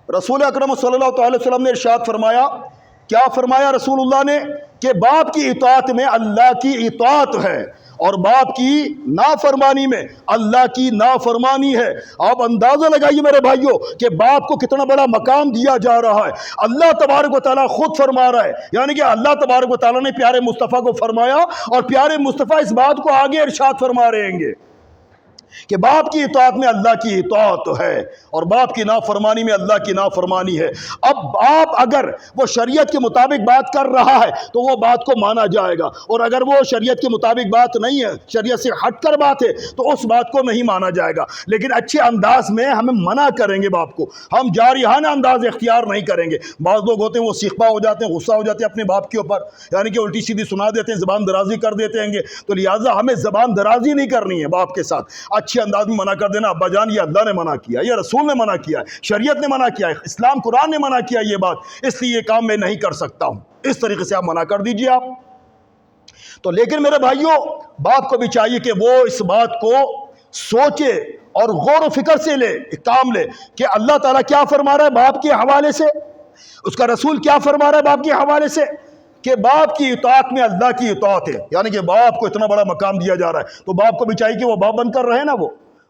رسول اکرم صلی اللہ علیہ وسلم نے ارشاد فرمایا، کیا فرمایا رسول اللہ نے؟ کہ باپ کی اطاعت میں اللہ کی اطاعت ہے اور باپ کی نافرمانی میں اللہ کی نافرمانی ہے۔ آپ اندازہ لگائیے میرے بھائیوں کہ باپ کو کتنا بڑا مقام دیا جا رہا ہے۔ اللہ تبارک و تعالیٰ خود فرما رہا ہے، یعنی کہ اللہ تبارک و تعالیٰ نے پیارے مصطفیٰ کو فرمایا اور پیارے مصطفیٰ اس بات کو آگے ارشاد فرما رہے ہیں کہ باپ کی اطاعت میں اللہ کی اطاعت ہے اور باپ کی نافرمانی میں اللہ کی نافرمانی ہے۔ اب باپ اگر وہ شریعت کے مطابق بات کر رہا ہے تو وہ بات کو مانا جائے گا، اور اگر وہ شریعت کے مطابق بات نہیں ہے، شریعت سے ہٹ کر بات ہے، تو اس بات کو نہیں مانا جائے گا۔ لیکن اچھے انداز میں ہمیں منع کریں گے باپ کو، ہم جارحانہ انداز اختیار نہیں کریں گے۔ بعض لوگ ہوتے ہیں وہ سیخپا ہو جاتے ہیں، غصہ ہو جاتے ہیں اپنے باپ کے اوپر، یعنی کہ الٹی سیدھی سنا دیتے ہیں، زبان درازی کر دیتے ہیں گے۔ تو لہٰذا ہمیں زبان درازی نہیں کرنی ہے باپ کے ساتھ، اچھے انداز میں منع کر دینا، ابا جان یہ اللہ نے منع کیا، یہ رسول نے منع کیا ہے، شریعت نے منع کیا ہے، اسلام قرآن نے منع کیا یہ بات، اس لیے یہ کام میں نہیں کر سکتا ہوں، اس طریقے سے آپ منع کر دیجئے آپ۔ تو لیکن میرے بھائیوں، باپ کو بھی چاہیے کہ وہ اس بات کو سوچے اور غور و فکر سے کام لے کہ اللہ تعالیٰ کیا فرما رہا ہے باپ کے حوالے سے، اس کا رسول کیا فرما رہا ہے باپ کے حوالے سے، کہ باپ کی اطاعت میں اللہ کی اطاعت ہے، یعنی کہ باپ کو اتنا بڑا مقام دیا جا رہا ہے تو باپ کو بھی چاہیے کہ وہ باپ بن کر رہے نا،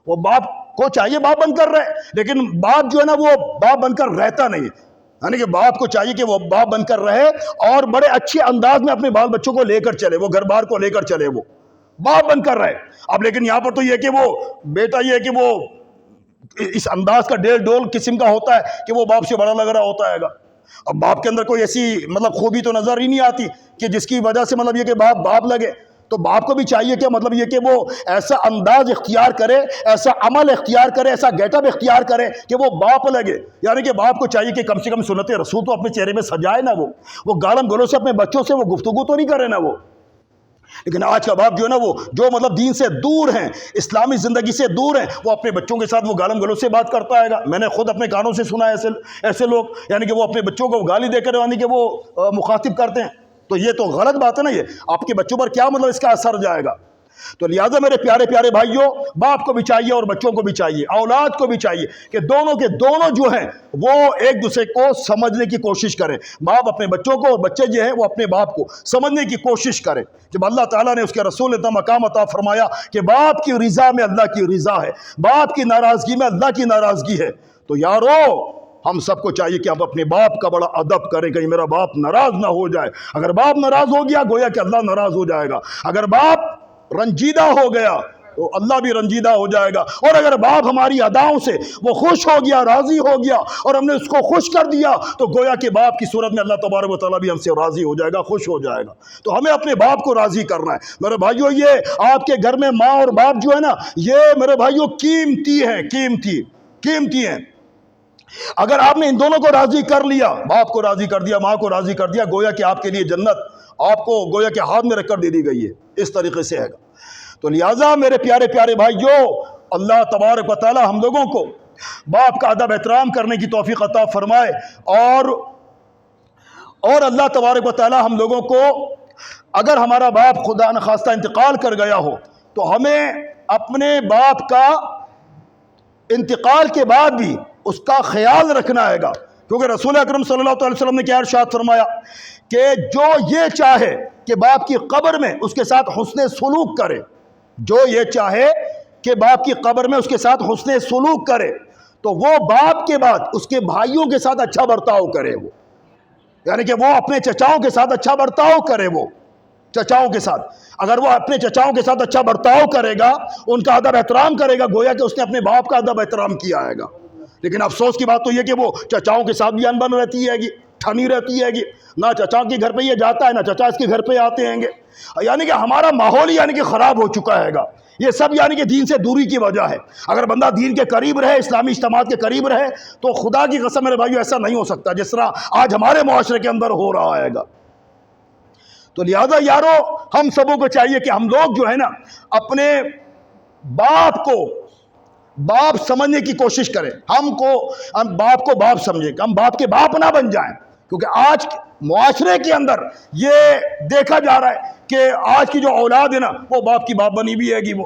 وہ باپ کو چاہیے باپ بن کر رہے، لیکن باپ جو ہے نا وہ باپ بن کر رہتا نہیں ہے، یعنی کہ باپ کو چاہیے کہ وہ باپ بن کر رہے اور بڑے اچھے انداز میں اپنے بال بچوں کو لے کر چلے، وہ گھر بار کو لے کر چلے، وہ باپ بن کر رہے۔ اب لیکن یہاں پر تو یہ کہ وہ بیٹا یہ کہ وہ اس انداز کا ڈیل ڈول قسم کا ہوتا ہے کہ وہ باپ سے بڑا لگ رہا ہوتا ہے گا۔ اب باپ کے اندر کوئی ایسی خوبی تو نظر ہی نہیں آتی کہ جس کی وجہ سے یہ کہ باپ لگے۔ تو باپ کو بھی چاہیے کہ یہ کہ وہ ایسا انداز اختیار کرے، ایسا عمل اختیار کرے، ایسا گیٹ اپ اختیار کرے کہ وہ باپ لگے، یعنی کہ باپ کو چاہیے کہ کم سے کم سنت رسول تو اپنے چہرے میں سجائے نا، وہ گالم گلوں سے اپنے بچوں سے وہ گفتگو تو نہیں کرے نا وہ۔ لیکن آج کا باپ جو ہے نا وہ جو دین سے دور ہیں، اسلامی زندگی سے دور ہیں، وہ اپنے بچوں کے ساتھ وہ گالم گلوں سے بات کرتا ہے گا۔ میں نے خود اپنے کانوں سے سنا ہے ایسے لوگ، یعنی کہ وہ اپنے بچوں کو گالی دے کر یعنی کہ وہ مخاطب کرتے ہیں، تو یہ تو غلط بات ہے نا، یہ آپ کے بچوں پر کیا اس کا اثر جائے گا۔ تو لہٰذا میرے پیارے پیارے بھائیوں، باپ کو بھی چاہیے اور بچوں کو بھی چاہیے، اولاد کو بھی چاہیے کہ دونوں کے دونوں جو ہیں وہ ایک دوسرے کو سمجھنے کی کوشش کریں، باپ اپنے بچوں کو اور بچے جو ہیں وہ اپنے باپ کو سمجھنے کی کوشش کریں۔ جب اللہ تعالیٰ نے اس کے رسول نے اتنا مقام عطا فرمایا کہ باپ کی رضا میں اللہ کی رضا ہے، باپ کی ناراضگی میں اللہ کی ناراضگی ہے، تو یارو ہم سب کو چاہیے کہ آپ اپنے باپ کا بڑا ادب کریں، کہیں میرا باپ ناراض نہ ہو جائے۔ اگر باپ ناراض ہو گیا گویا کہ اللہ ناراض ہو جائے گا، اگر باپ رنجیدہ ہو گیا تو اللہ بھی رنجیدہ ہو جائے گا، اور اگر باپ ہماری اداؤں سے وہ خوش ہو گیا، راضی ہو گیا اور ہم نے اس کو خوش کر دیا تو گویا کہ باپ کی صورت میں اللہ تبارک و تعالیٰ بھی ہم سے راضی ہو جائے گا، خوش ہو جائے گا۔ تو ہمیں اپنے باپ کو راضی کرنا ہے میرے بھائیوں۔ یہ آپ کے گھر میں ماں اور باپ جو ہے نا، یہ میرے بھائیوں قیمتی ہیں، قیمتی ہیں۔ اگر آپ نے ان دونوں کو راضی کر لیا، باپ کو راضی کر دیا، ماں کو راضی کر دیا، گویا کہ آپ کے لیے جنت آپ کو گویا کہ ہاتھ میں رکھ کر دے دی گئی ہے، اس طریقے سے ہے گا۔ تو لہٰذا میرے پیارے پیارے بھائیوں، اللہ تبارک و تعالی ہم لوگوں کو باپ کا ادب احترام کرنے کی توفیق عطا فرمائے، اور اللہ تبارک و تعالی ہم لوگوں کو، اگر ہمارا باپ خدا نخواستہ انتقال کر گیا ہو تو ہمیں اپنے باپ کا انتقال کے بعد بھی اس کا خیال رکھنا ہے گا، کیونکہ رسول اکرم صلی اللہ علیہ وسلم نے کیا ارشاد فرمایا کہ جو یہ چاہے کہ باپ کی قبر میں اس کے ساتھ حسن سلوک کرے، جو یہ چاہے کہ باپ کی قبر میں اس کے ساتھ حسن سلوک کرے، تو وہ باپ کے بعد اس کے بھائیوں کے ساتھ اچھا برتاؤ کرے، وہ یعنی کہ وہ اپنے چچاؤں کے ساتھ اچھا برتاؤ کرے، وہ چچاؤں کے ساتھ اگر وہ اپنے چچاؤں کے ساتھ اچھا برتاؤ کرے گا، ان کا ادب احترام کرے گا، گویا کہ اس نے اپنے باپ کا ادب احترام کیا ہے گا۔ لیکن افسوس کی بات تو یہ کہ وہ چچاؤں کے ساتھ بھی انبن رہتی ہے گی، ٹھنی رہتی ہے گی، نہ چچا کے گھر پہ یہ جاتا ہے نہ چچا اس کے گھر پہ آتے ہیں گے، یعنی کہ ہمارا ماحول ہی یعنی کہ خراب ہو چکا ہے گا۔ یہ سب یعنی کہ دین سے دوری کی وجہ ہے۔ اگر بندہ دین کے قریب رہے، اسلامی اجتماعات کے قریب رہے، تو خدا کی قسم میرے بھائیو ایسا نہیں ہو سکتا جس طرح آج ہمارے معاشرے کے اندر ہو رہا ہے گا۔ تو لہذا یارو ہم سبوں کو چاہیے کہ ہم لوگ جو ہے نا اپنے باپ کو باپ سمجھنے کی کوشش کریں، ہم باپ کو باپ سمجھیں، ہم باپ کے باپ نہ بن جائیں، کیونکہ آج معاشرے کے اندر یہ دیکھا جا رہا ہے کہ آج کی جو اولاد ہے نا وہ باپ کی باپ بنی بھی ہے گی، وہ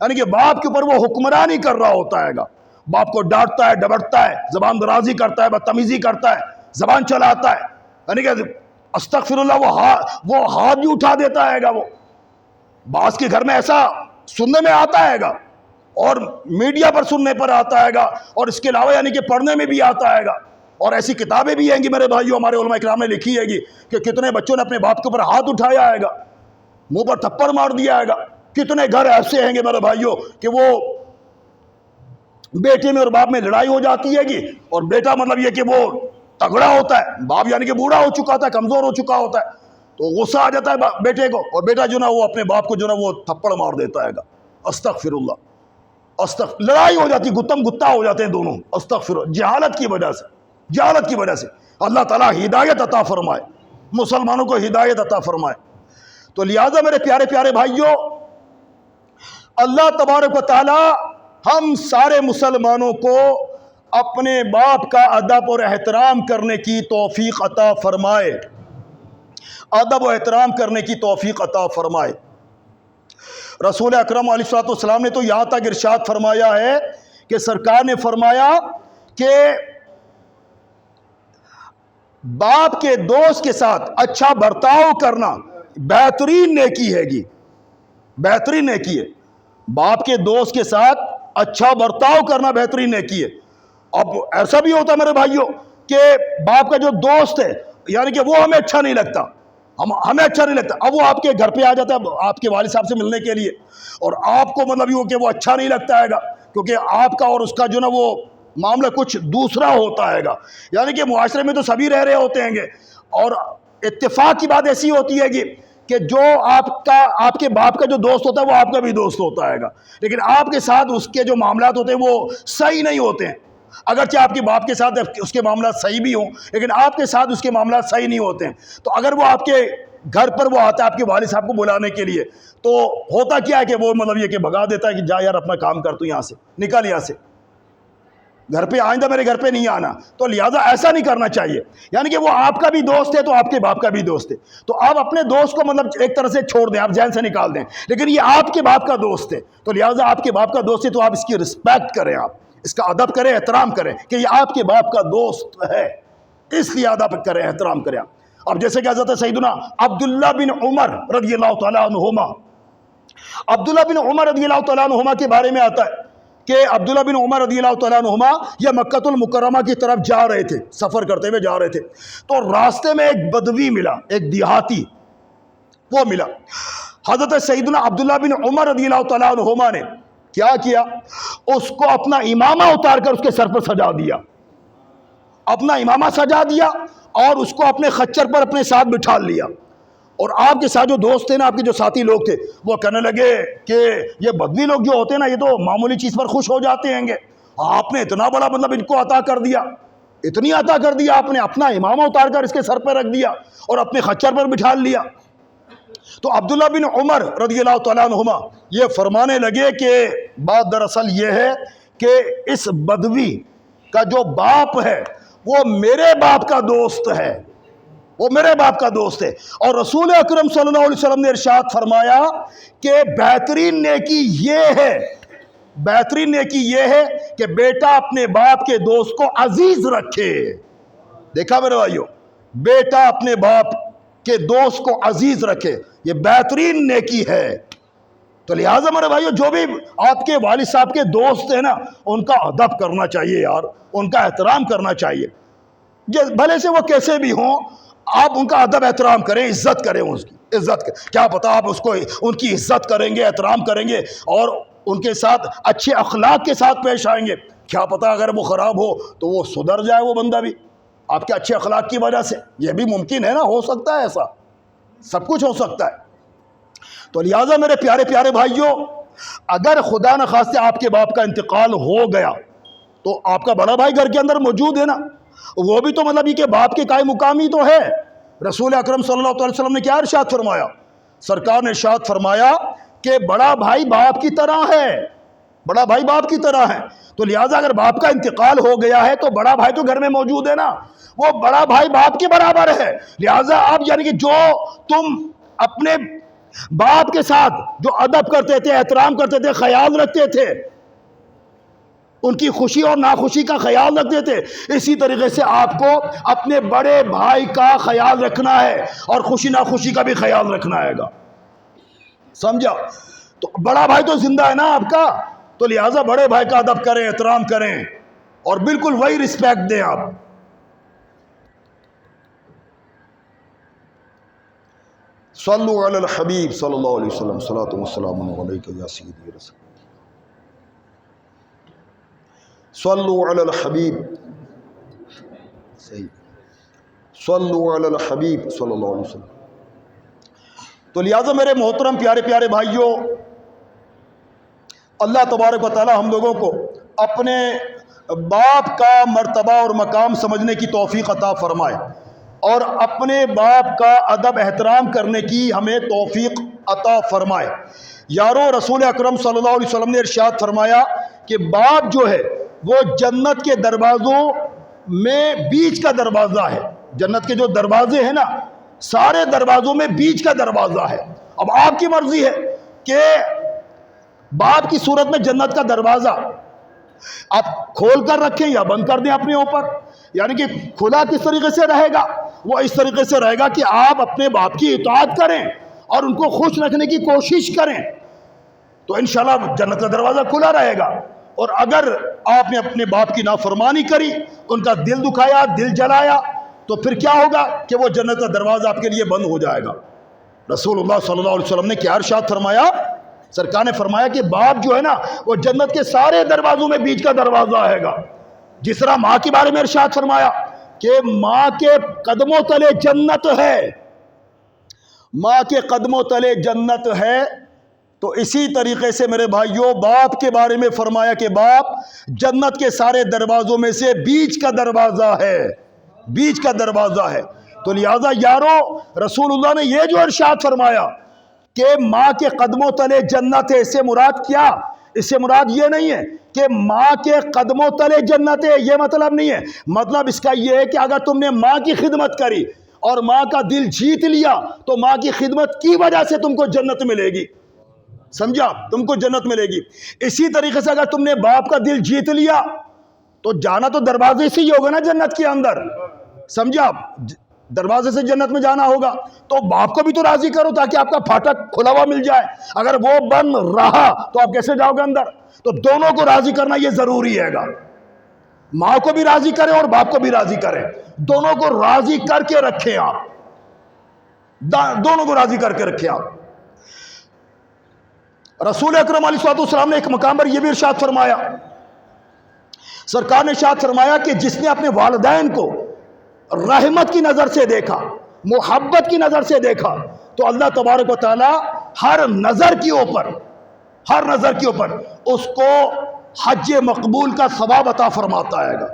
یعنی کہ باپ کے اوپر وہ حکمرانی کر رہا ہوتا ہے گا، باپ کو ڈانٹتا ہے، ڈبڑتا ہے، زبان درازی کرتا ہے، بدتمیزی کرتا ہے، زبان چلاتا ہے، یعنی کہ استغفر اللہ وہ ہاتھ بھی اٹھا دیتا ہے گا. وہ بعض کے گھر میں ایسا سننے میں آتا ہے گا، اور میڈیا پر سننے پر آتا ہے گا، اور اس کے علاوہ یعنی کہ پڑھنے میں بھی آتا ہے گا. اور ایسی کتابیں بھی ہیں گی میرے بھائیوں، ہمارے علماء کرام نے لکھی ہے گی کہ کتنے بچوں نے اپنے باپ کے اوپر ہاتھ اٹھایا ہے گا، منہ پر تھپڑ مار دیا ہے گا. کتنے گھر ایسے ہیں گے میرے بھائیوں کہ وہ بیٹے میں اور باپ میں لڑائی ہو جاتی ہے گی، اور بیٹا مطلب یہ کہ وہ تگڑا ہوتا ہے، باپ یعنی کہ بوڑھا ہو چکا ہوتا ہے، کمزور ہو چکا ہوتا ہے، تو غصہ آ جاتا ہے بیٹے کو، اور بیٹا جو نا وہ اپنے باپ کو جو نا وہ تھپڑ مار دیتا ہے گا. استغفر اللہ، لڑائی ہو جاتی، گتم گتا ہو جاتے ہیں دونوں. استغفر، جہالت کی وجہ سے، جہالت کی وجہ سے. اللہ تعالیٰ ہدایت عطا فرمائے، مسلمانوں کو ہدایت عطا فرمائے. تو لہٰذا میرے پیارے پیارے بھائیوں، اللہ تبارک و تعالیٰ ہم سارے مسلمانوں کو اپنے باپ کا ادب اور احترام کرنے کی توفیق عطا فرمائے، ادب و احترام کرنے کی توفیق عطا فرمائے. رسول اکرم علیہ الصلوۃ والسلام نے تو یہاں تک ارشاد فرمایا ہے کہ سرکار نے فرمایا کہ باپ کے دوست کے ساتھ اچھا برتاؤ کرنا بہترین نیکی ہے گی، بہترین نیکی ہے. باپ کے دوست کے ساتھ اچھا برتاؤ کرنا بہترین نیکی ہے. اب ایسا بھی ہوتا ہے میرے بھائیوں کہ باپ کا جو دوست ہے یعنی کہ وہ ہمیں اچھا نہیں لگتا، ہمیں اچھا نہیں لگتا، اب وہ آپ کے گھر پہ آ جاتا ہے آپ کے والد صاحب سے ملنے کے لیے، اور آپ کو مطلب یہ کہ وہ اچھا نہیں لگتا ہے گا، کیونکہ آپ کا اور اس کا جو نا وہ معاملہ کچھ دوسرا ہوتا ہے گا. یعنی کہ معاشرے میں تو سبھی رہ رہے ہوتے ہیں گے، اور اتفاق کی بات ایسی ہوتی ہے کہ جو آپ کے باپ کا جو دوست ہوتا ہے وہ آپ کا بھی دوست ہوتا ہے گا، لیکن آپ کے ساتھ اس کے جو معاملات ہوتے ہیں وہ صحیح نہیں ہوتے ہیں. اگرچہ آپ کے باپ کے ساتھ اس کے معاملات صحیح بھی ہوں، لیکن آپ کے ساتھ اس کے معاملات صحیح نہیں ہوتے ہیں. تو اگر وہ آپ کے گھر پر وہ آتا ہے آپ کے والد صاحب کو بلانے کے لیے، تو ہوتا کیا ہے کہ وہ مطلب یہ کہ بھگا دیتا ہے کہ جا یار اپنا کام کر، تو یہاں سے نکل، یہاں سے گھر پہ آئندہ میرے گھر پہ نہیں آنا. تو لہٰذا ایسا نہیں کرنا چاہیے. یعنی کہ وہ آپ کا بھی دوست ہے تو آپ کے باپ کا بھی دوست ہے، تو آپ اپنے دوست کو مطلب ایک طرح سے چھوڑ دیں، آپ ذہن سے نکال دیں، لیکن یہ آپ کے باپ کا دوست ہے، تو لہٰذا آپ کے باپ کا دوست ہے تو آپ اس کی رسپیکٹ کریں، آپ اس کا ادب کریں، احترام کریں کہ یہ آپ کے باپ کا دوست ہے، اس لیے ادب کریں، احترام کریں. اب جیسے کہ حضرت سیدنا عبداللہ بن عمر رضی اللہ تعالیٰ عنہما، عبداللہ بن عمر رضی اللہ تعالیٰ عنہما کے بارے میں آتا ہے کہ عبداللہ بن عمر رضی اللہ تعالیٰ عنہما یہ مکہ المکرمہ کی طرف جا رہے تھے، سفر کرتے ہوئے جا رہے تھے، تو راستے میں ایک بدوی ملا، ایک دیہاتی وہ ملا. حضرت سیدنا عبداللہ بن عمر رضی اللہ تعالیٰ عنہما نے کیا کیا، اس کو اپنا امامہ اتار کر اس کے سر پر سجا دیا، اپنا امامہ سجا دیا، اور اس کو اپنے خچر پر اپنے ساتھ بٹھا لیا. اور آپ کے ساتھ جو دوست تھے نا، آپ کے جو ساتھی لوگ تھے، وہ کہنے لگے کہ یہ بدوی لوگ جو ہوتے ہیں نا یہ تو معمولی چیز پر خوش ہو جاتے ہیں گے، آپ نے اتنا بڑا مطلب ان کو عطا کر دیا، اتنی عطا کر دیا، آپ نے اپنا امامہ اتار کر اس کے سر پر رکھ دیا اور اپنے خچر پر بٹھا لیا. تو عبداللہ بن عمر رضی اللہ تعالیٰ عنہما یہ فرمانے لگے کہ بات دراصل یہ ہے کہ اس بدوی کا جو باپ ہے وہ میرے باپ کا دوست ہے، وہ میرے باپ کا دوست ہے. اور رسول اکرم صلی اللہ علیہ وسلم نے ارشاد فرمایا کہ بہترین نیکی یہ ہے، بہترین نیکی یہ ہے کہ بیٹا اپنے باپ کے دوست کو عزیز رکھے. دیکھا میرے بھائیو، بیٹا اپنے باپ کے دوست کو عزیز رکھے، یہ بہترین نیکی ہے. تو لہٰذا میرے بھائیو جو بھی آپ کے والد صاحب کے دوست ہیں نا، ان کا ادب کرنا چاہیے یار، ان کا احترام کرنا چاہیے، بھلے سے وہ کیسے بھی ہوں، آپ ان کا ادب احترام کریں، عزت کریں، اس کی عزت کریں. کیا پتا آپ اس کو ان کی عزت کریں گے، احترام کریں گے اور ان کے ساتھ اچھے اخلاق کے ساتھ پیش آئیں گے، کیا پتا اگر وہ خراب ہو تو وہ سدھر جائے، وہ بندہ بھی آپ کے اچھے اخلاق کی وجہ سے. یہ بھی ممکن ہے نا، ہو سکتا ہے، ایسا سب کچھ ہو سکتا ہے. تو لہٰذا میرے پیارے پیارے بھائیوں، اگر خدا نخواستہ آپ کے باپ کا انتقال ہو گیا تو آپ کا بڑا بھائی گھر کے اندر موجود ہے نا، وہ بھی تو مطلب یہ کہ باپ کے قائم مقامی تو ہے. رسول اکرم صلی اللہ علیہ وسلم نے کیا ارشاد فرمایا؟ سرکار نے ارشاد فرمایا کہ بڑا بھائی باپ کی طرح ہے، بڑا بھائی باپ کی طرح ہے. تو لہٰذا اگر باپ کا انتقال ہو گیا ہے تو بڑا بھائی تو گھر میں موجود ہے نا، وہ بڑا بھائی باپ کے برابر ہے. لہٰذا اب یعنی کہ جو تم اپنے باپ کے ساتھ جو ادب کرتے تھے، احترام کرتے تھے، خیال رکھتے تھے، ان کی خوشی اور ناخوشی کا خیال رکھتے تھے، اسی طریقے سے آپ کو اپنے بڑے بھائی کا خیال رکھنا ہے اور خوشی ناخوشی کا بھی خیال رکھنا ہے گا، سمجھا؟ تو بڑا بھائی تو زندہ ہے نا آپ کا، تو لہٰذا بڑے بھائی کا ادب کریں، احترام کریں اور بالکل وہی رسپیکٹ دیں آپ۔ صلو علی الحبیب صلی اللہ علیہ وسلم، صلاۃ والسلام علیک یا سیدی رسول، صلو علی الحبیب، صحیح، صلو علی الحبیب صلی اللہ علیہ وسلم۔ تو لہٰذا میرے محترم پیارے پیارے بھائیوں، اللہ تبارک و تعالی ہم لوگوں کو اپنے باپ کا مرتبہ اور مقام سمجھنے کی توفیق عطا فرمائے اور اپنے باپ کا ادب احترام کرنے کی ہمیں توفیق عطا فرمائے۔ یارو، رسول اکرم صلی اللہ علیہ وسلم نے ارشاد فرمایا کہ باپ جو ہے وہ جنت کے دروازوں میں بیچ کا دروازہ ہے۔ جنت کے جو دروازے ہیں نا، سارے دروازوں میں بیچ کا دروازہ ہے۔ اب آپ کی مرضی ہے کہ باپ کی صورت میں جنت کا دروازہ آپ کھول کر رکھیں یا بند کر دیں اپنے اوپر، یعنی کہ کھلا کس طریقے سے رہے گا؟ وہ اس طریقے سے رہے گا کہ آپ اپنے باپ کی اطاعت کریں اور ان کو خوش رکھنے کی کوشش کریں، تو انشاءاللہ جنت کا دروازہ کھلا رہے گا۔ اور اگر آپ نے اپنے باپ کی نافرمانی کری، ان کا دل دکھایا، دل جلایا، تو پھر کیا ہوگا کہ وہ جنت کا دروازہ آپ کے لیے بند ہو جائے گا۔ رسول اللہ صلی اللہ علیہ وسلم نے کیا ارشاد فرمایا؟ سرکار نے فرمایا کہ باپ جو ہے نا وہ جنت کے سارے دروازوں میں بیچ کا دروازہ ہے گا۔ جس طرح ماں کے بارے میں ارشاد فرمایا کہ ماں کے قدموں تلے جنت ہے، ماں کے قدموں تلے جنت ہے، تو اسی طریقے سے میرے بھائیوں باپ کے بارے میں فرمایا کہ باپ جنت کے سارے دروازوں میں سے بیچ کا دروازہ ہے، بیچ کا دروازہ ہے۔ تو لہٰذا یارو، رسول اللہ نے یہ جو ارشاد فرمایا کہ ماں کے قدموں تلے جنت ہے، اس سے مراد کیا؟ اس سے مراد یہ نہیں ہے کہ ماں کے قدموں تلے جنت ہے، یہ مطلب نہیں ہے۔ مطلب اس کا یہ ہے کہ اگر تم نے ماں کی خدمت کری اور ماں کا دل جیت لیا تو ماں کی خدمت کی وجہ سے تم کو جنت ملے گی، سمجھا؟ تم کو جنت ملے گی۔ اسی طریقے سے اگر تم نے باپ کا دل جیت لیا تو جانا تو دروازے سے ہی ہوگا نا جنت کے اندر، سمجھا؟ دروازے سے جنت میں جانا ہوگا، تو باپ کو بھی تو راضی کرو تاکہ آپ کا پھاٹک کھلا ہوا مل جائے۔ اگر وہ بند رہا تو آپ کیسے جاؤ گے اندر؟ تو دونوں کو راضی کرنا یہ ضروری ہے گا، ماں کو بھی راضی کریں اور باپ کو بھی راضی کریں، دونوں کو راضی کر کے رکھیں آپ، دونوں کو راضی کر کے رکھیں آپ۔ رسول اکرم علیہ السلام نے ایک مقام پر یہ بھی ارشاد فرمایا، سرکار نے ارشاد فرمایا کہ جس نے اپنے والدین کو رحمت کی نظر سے دیکھا، محبت کی نظر سے دیکھا، تو اللہ تبارک و تعالی ہر نظر کے اوپر اس کو حج مقبول کا ثواب عطا فرماتا ہے گا۔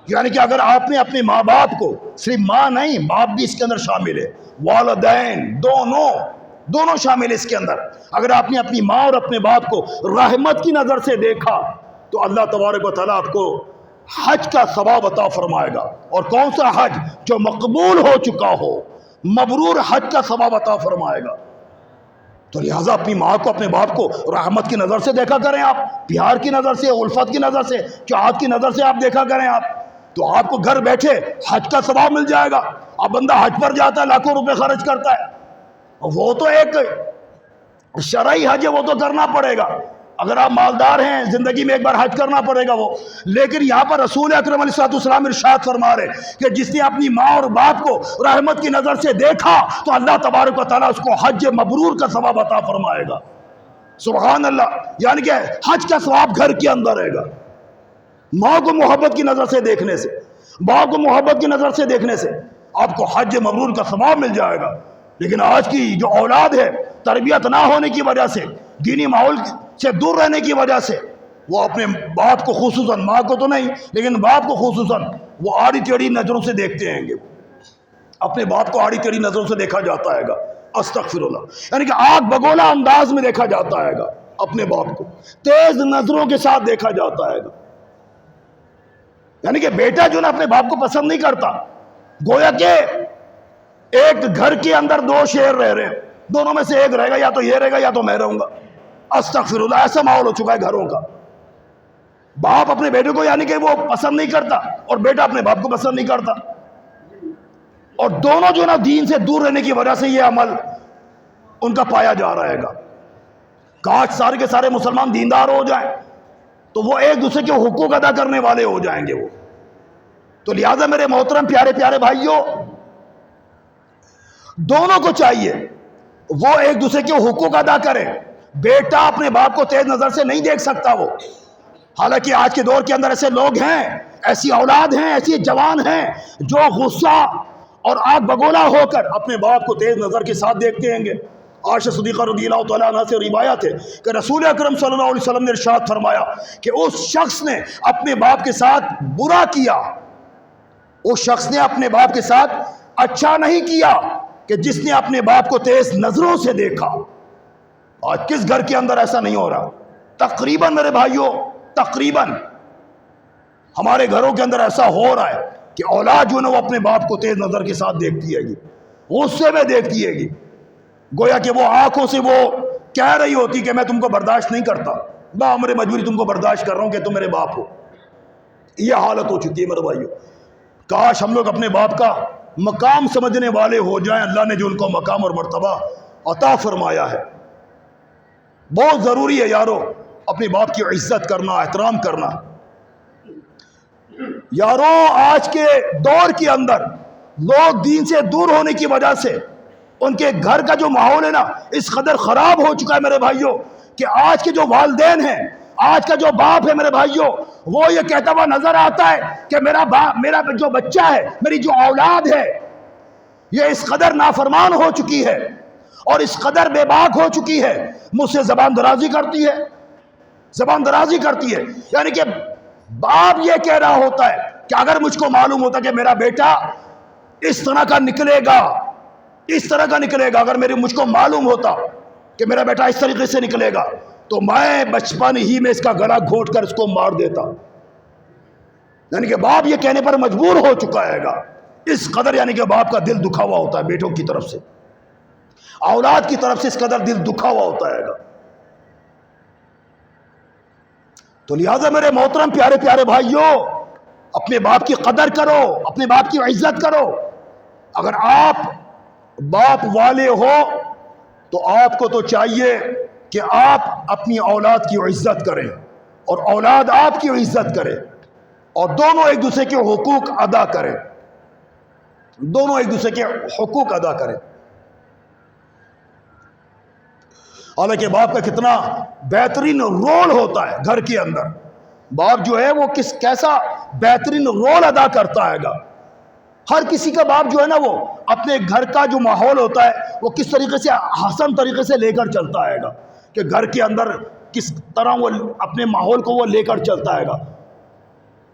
یعنی کہ اگر آپ نے اپنے ماں باپ کو، صرف ماں نہیں، باپ بھی اس کے اندر شامل ہے، والدین دونوں شامل ہے اس کے اندر، اگر آپ نے اپنی ماں اور اپنے باپ کو رحمت کی نظر سے دیکھا تو اللہ تبارک و تعالیٰ آپ کو حج کا ثواب عطا فرمائے گا۔ اور کون سا حج؟ جو مقبول ہو چکا ہو، مبرور حج کا ثواب عطا فرمائے گا۔ تو لہٰذا اپنی ماں کو، اپنے باپ کو رحمت کی نظر سے دیکھا کریں آپ، پیار کی نظر سے، الفت کی نظر سے، چاہت کی نظر سے آپ دیکھا کریں آپ، تو آپ کو گھر بیٹھے حج کا ثواب مل جائے گا۔ اب بندہ حج پر جاتا ہے، لاکھوں روپے خرچ کرتا ہے، وہ تو ایک شرعی حج ہے، وہ تو کرنا پڑے گا۔ اگر آپ مالدار ہیں، زندگی میں ایک بار حج کرنا پڑے گا وہ، لیکن یہاں پر رسول اکرم علیہ السلام ارشاد فرما رہے کہ جس نے اپنی ماں اور باپ کو رحمت کی نظر سے دیکھا تو اللہ تبارک و تعالیٰ اس کو حج مبرور کا ثواب عطا فرمائے گا۔ سبحان اللہ، یعنی کہ حج کا ثواب گھر کے اندر رہے گا۔ ماں کو محبت کی نظر سے دیکھنے سے، باپ کو محبت کی نظر سے دیکھنے سے آپ کو حج مبرور کا ثواب مل جائے گا۔ لیکن آج کی جو اولاد ہے، تربیت نہ ہونے کی وجہ سے، دینی ماحول سے دور رہنے کی وجہ سے، وہ اپنے باپ کو خصوصاً، ماں کو تو نہیں لیکن باپ کو خصوصاً، وہ آڑی ٹیڑھی نظروں سے دیکھتے ہیں گے، اپنے باپ کو آڑی ٹیڑھی نظروں سے دیکھا جاتا ہے گا، استغفر اللہ، یعنی کہ آگ بگولا انداز میں دیکھا جاتا ہے گا، اپنے باپ کو تیز نظروں کے ساتھ دیکھا جاتا ہے گا۔ یعنی کہ بیٹا جو نا اپنے باپ کو پسند نہیں کرتا، گویا کہ ایک گھر کے اندر دو شیر رہ رہے ہیں، دونوں میں سے ایک رہے گا، یا تو یہ رہے گا یا تو میں رہوں گا۔ استغفر اللہ، ایسا ماحول ہو چکا ہے گھروں کا۔ باپ اپنے بیٹے کو یعنی کہ وہ پسند نہیں کرتا اور بیٹا اپنے باپ کو پسند نہیں کرتا، اور دونوں جو نا دین سے دور رہنے کی وجہ سے یہ عمل ان کا پایا جا رہا ہے گا۔ کاش سارے کے سارے مسلمان دیندار ہو جائیں تو وہ ایک دوسرے کے حقوق ادا کرنے والے ہو جائیں گے وہ۔ تو لہٰذا میرے محترم پیارے پیارے بھائیوں، دونوں کو چاہیے وہ ایک دوسرے کے حقوق ادا کریں۔ بیٹا اپنے باپ کو تیز نظر سے نہیں دیکھ سکتا وہ، حالانکہ آج کے دور کے اندر ایسے لوگ ہیں، ایسی اولاد ہیں، ایسی جوان ہیں جو غصہ اور آگ بگولا ہو کر اپنے باپ کو تیز نظر کے ساتھ دیکھتے ہیں گے۔ عائشہ صدیقہ رضی اللہ تعالیٰ عنہ سے روایت ہے کہ رسول اکرم صلی اللہ علیہ وسلم نے ارشاد فرمایا کہ اس شخص نے اپنے باپ کے ساتھ برا کیا، اس شخص نے اپنے باپ کے ساتھ اچھا نہیں کیا کہ جس نے اپنے باپ کو تیز نظروں سے دیکھا۔ آج کس گھر کے اندر ایسا نہیں ہو رہا؟ تقریباً میرے بھائیوں، تقریباً ہمارے گھروں کے اندر ایسا ہو رہا ہے کہ اولاد جو ہے وہ اپنے باپ کو تیز نظر کے ساتھ دیکھتی ہے گی، غصے میں دیکھتی ہے گی، گویا کہ وہ آنکھوں سے وہ کہہ رہی ہوتی کہ میں تم کو برداشت نہیں کرتا، بامر مجبوری تم کو برداشت کر رہا ہوں کہ تم میرے باپ ہو۔ یہ حالت ہو چکی ہے میرے بھائیوں۔ کاش ہم لوگ اپنے باپ کا مقام سمجھنے والے ہو جائیں، اللہ نے جو ان کو مقام اور مرتبہ عطا فرمایا ہے۔ بہت ضروری ہے یارو اپنے باپ کی عزت کرنا، احترام کرنا۔ یارو آج کے دور کے اندر لوگ دین سے دور ہونے کی وجہ سے ان کے گھر کا جو ماحول ہے نا اس قدر خراب ہو چکا ہے میرے بھائیوں کہ آج کے جو والدین ہیں، آج کا جو باپ ہے میرے بھائیوں، وہ یہ کہتا ہوا نظر آتا ہے کہ میرا جو بچہ ہے، میری جو اولاد ہے، یہ اس قدر نافرمان ہو چکی ہے اور اس قدر بے باک ہو چکی ہے، مجھ سے زبان درازی کرتی ہے، زبان درازی کرتی ہے۔ یعنی کہ باپ یہ کہہ رہا ہوتا ہے کہ اگر مجھ کو معلوم ہوتا کہ میرا بیٹا اس طرح کا نکلے گا، اس طرح کا نکلے گا، اگر مجھ کو معلوم ہوتا کہ میرا بیٹا اس طریقے سے نکلے گا تو میں بچپن ہی میں اس کا گلا گھونٹ کر اس کو مار دیتا۔ یعنی کہ باپ یہ کہنے پر مجبور ہو چکا ہے گا، اس قدر یعنی کہ باپ کا دل دکھا ہوا ہوتا ہے بیٹوں کی طرف سے، اولاد کی طرف سے اس قدر دل دکھا ہوا ہوتا ہے گا۔ تو لہٰذا میرے محترم پیارے پیارے بھائیوں، اپنے باپ کی قدر کرو، اپنے باپ کی عزت کرو۔ اگر آپ باپ والے ہو تو آپ کو تو چاہیے کہ آپ اپنی اولاد کی عزت کریں اور اولاد آپ کی عزت کرے، اور دونوں ایک دوسرے کے حقوق ادا کریں، دونوں ایک دوسرے کے حقوق ادا کریں۔ حالانکہ باپ کا کتنا بہترین رول ہوتا ہے گھر کے اندر، باپ جو ہے وہ کیسا بہترین رول ادا کرتا ہے گا۔ ہر کسی کا باپ جو ہے نا وہ اپنے گھر کا جو ماحول ہوتا ہے وہ کس طریقے سے حسن طریقے سے لے کر چلتا ہے گا، کہ گھر کے اندر کس طرح وہ اپنے ماحول کو وہ لے کر چلتا ہے گا،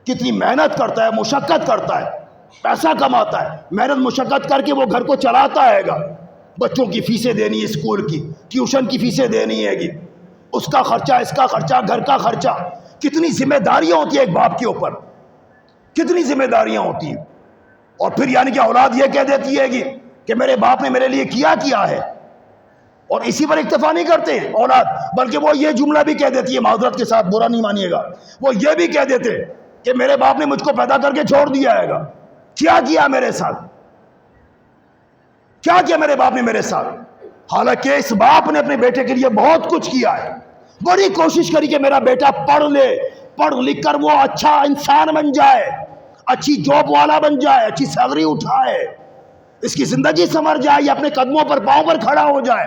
کتنی محنت کرتا ہے، مشقت کرتا ہے، پیسہ کماتا ہے، محنت مشقت کر کے وہ گھر کو چلاتا ہے گا۔ بچوں کی فیسیں دینی ہے، اسکول کی ٹیوشن کی فیسیں دینی ہے گی، اس کا خرچہ، اس کا خرچہ، گھر کا خرچہ، کتنی ذمہ داریاں ہوتی ہیں ایک باپ کے اوپر، کتنی ذمہ داریاں ہوتی ہیں۔ اور پھر یعنی کہ اولاد یہ کہہ دیتی ہے گی کہ میرے باپ نے میرے لیے کیا ہے، اور اسی پر اکتفا نہیں کرتے اولاد، بلکہ وہ یہ جملہ بھی کہہ دیتی ہے، معذرت کے ساتھ برا نہیں مانیے گا، وہ یہ بھی کہہ دیتے کہ میرے باپ نے مجھ کو پیدا کر کے چھوڑ دیا ہے گا، کیا میرے ساتھ، کیا میرے باپ نے میرے ساتھ۔ حالانکہ اس باپ نے اپنے بیٹے کے لیے بہت کچھ کیا ہے، بڑی کوشش کری کہ میرا بیٹا پڑھ لے، پڑھ لکھ کر وہ اچھا انسان بن جائے، اچھی جاب والا بن جائے، اچھی سیلری اٹھائے، اس کی زندگی سنور جائے، یا اپنے قدموں پر پاؤں پر کھڑا ہو جائے۔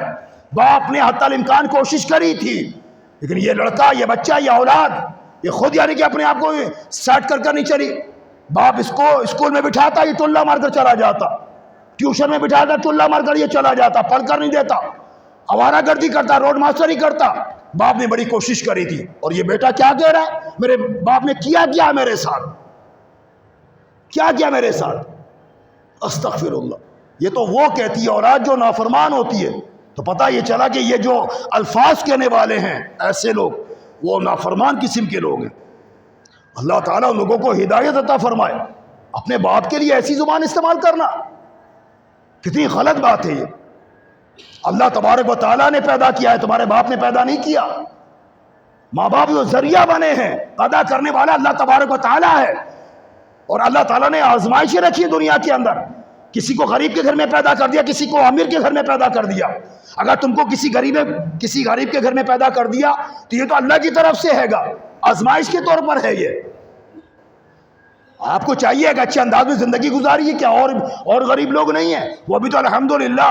باپ نے حتی الامکان کوشش کری تھی، لیکن یہ لڑکا، یہ بچہ، یہ اولاد، یہ خود یعنی کہ اپنے آپ کو سیٹ کر نہیں چلی۔ باپ اس کو اسکول میں بٹھاتا، یہ ٹلہ مار کر چلا جاتا، ٹیوشن میں بٹھا کر ٹلہ مار کر یہ چلا جاتا، پڑھ کر نہیں دیتا، آوارہ گردی کرتا، روڈ ماسٹری کرتا۔ باپ نے بڑی کوشش کری تھی، اور یہ بیٹا کیا کہہ رہا ہے، میرے باپ نے کیا میرے ساتھ، کیا میرے ساتھ۔ استغفر اللہ۔ یہ تو وہ کہتی ہے اولاد جو نافرمان ہوتی ہے، تو پتہ یہ چلا کہ یہ جو الفاظ کہنے والے ہیں ایسے لوگ، وہ نافرمان قسم کے لوگ ہیں۔ اللہ تعالیٰ ان لوگوں کو ہدایت عطا فرمائے۔ اپنے باپ کے لیے ایسی زبان استعمال کرنا کتنی غلط بات ہے۔ یہ اللہ تبارک و تعالیٰ نے پیدا کیا ہے، تمہارے باپ نے پیدا نہیں کیا۔ ماں باپ جو ذریعہ بنے ہیں، پیدا کرنے والا اللہ تبارک و تعالیٰ ہے. اور اللہ تعالیٰ نے آزمائشیں رکھی دنیا کے اندر. کسی کو غریب کے گھر میں پیدا کر دیا، کسی کو امیر کے گھر میں پیدا کر دیا. اگر تم کو کسی غریب کے گھر میں پیدا کر دیا تو یہ تو اللہ کی طرف سے ہے گا، آزمائش کے طور پر ہے. یہ آپ کو چاہیے کہ اچھے انداز میں زندگی گزاریے. کیا اور غریب لوگ نہیں ہیں؟ وہ بھی تو الحمدللہ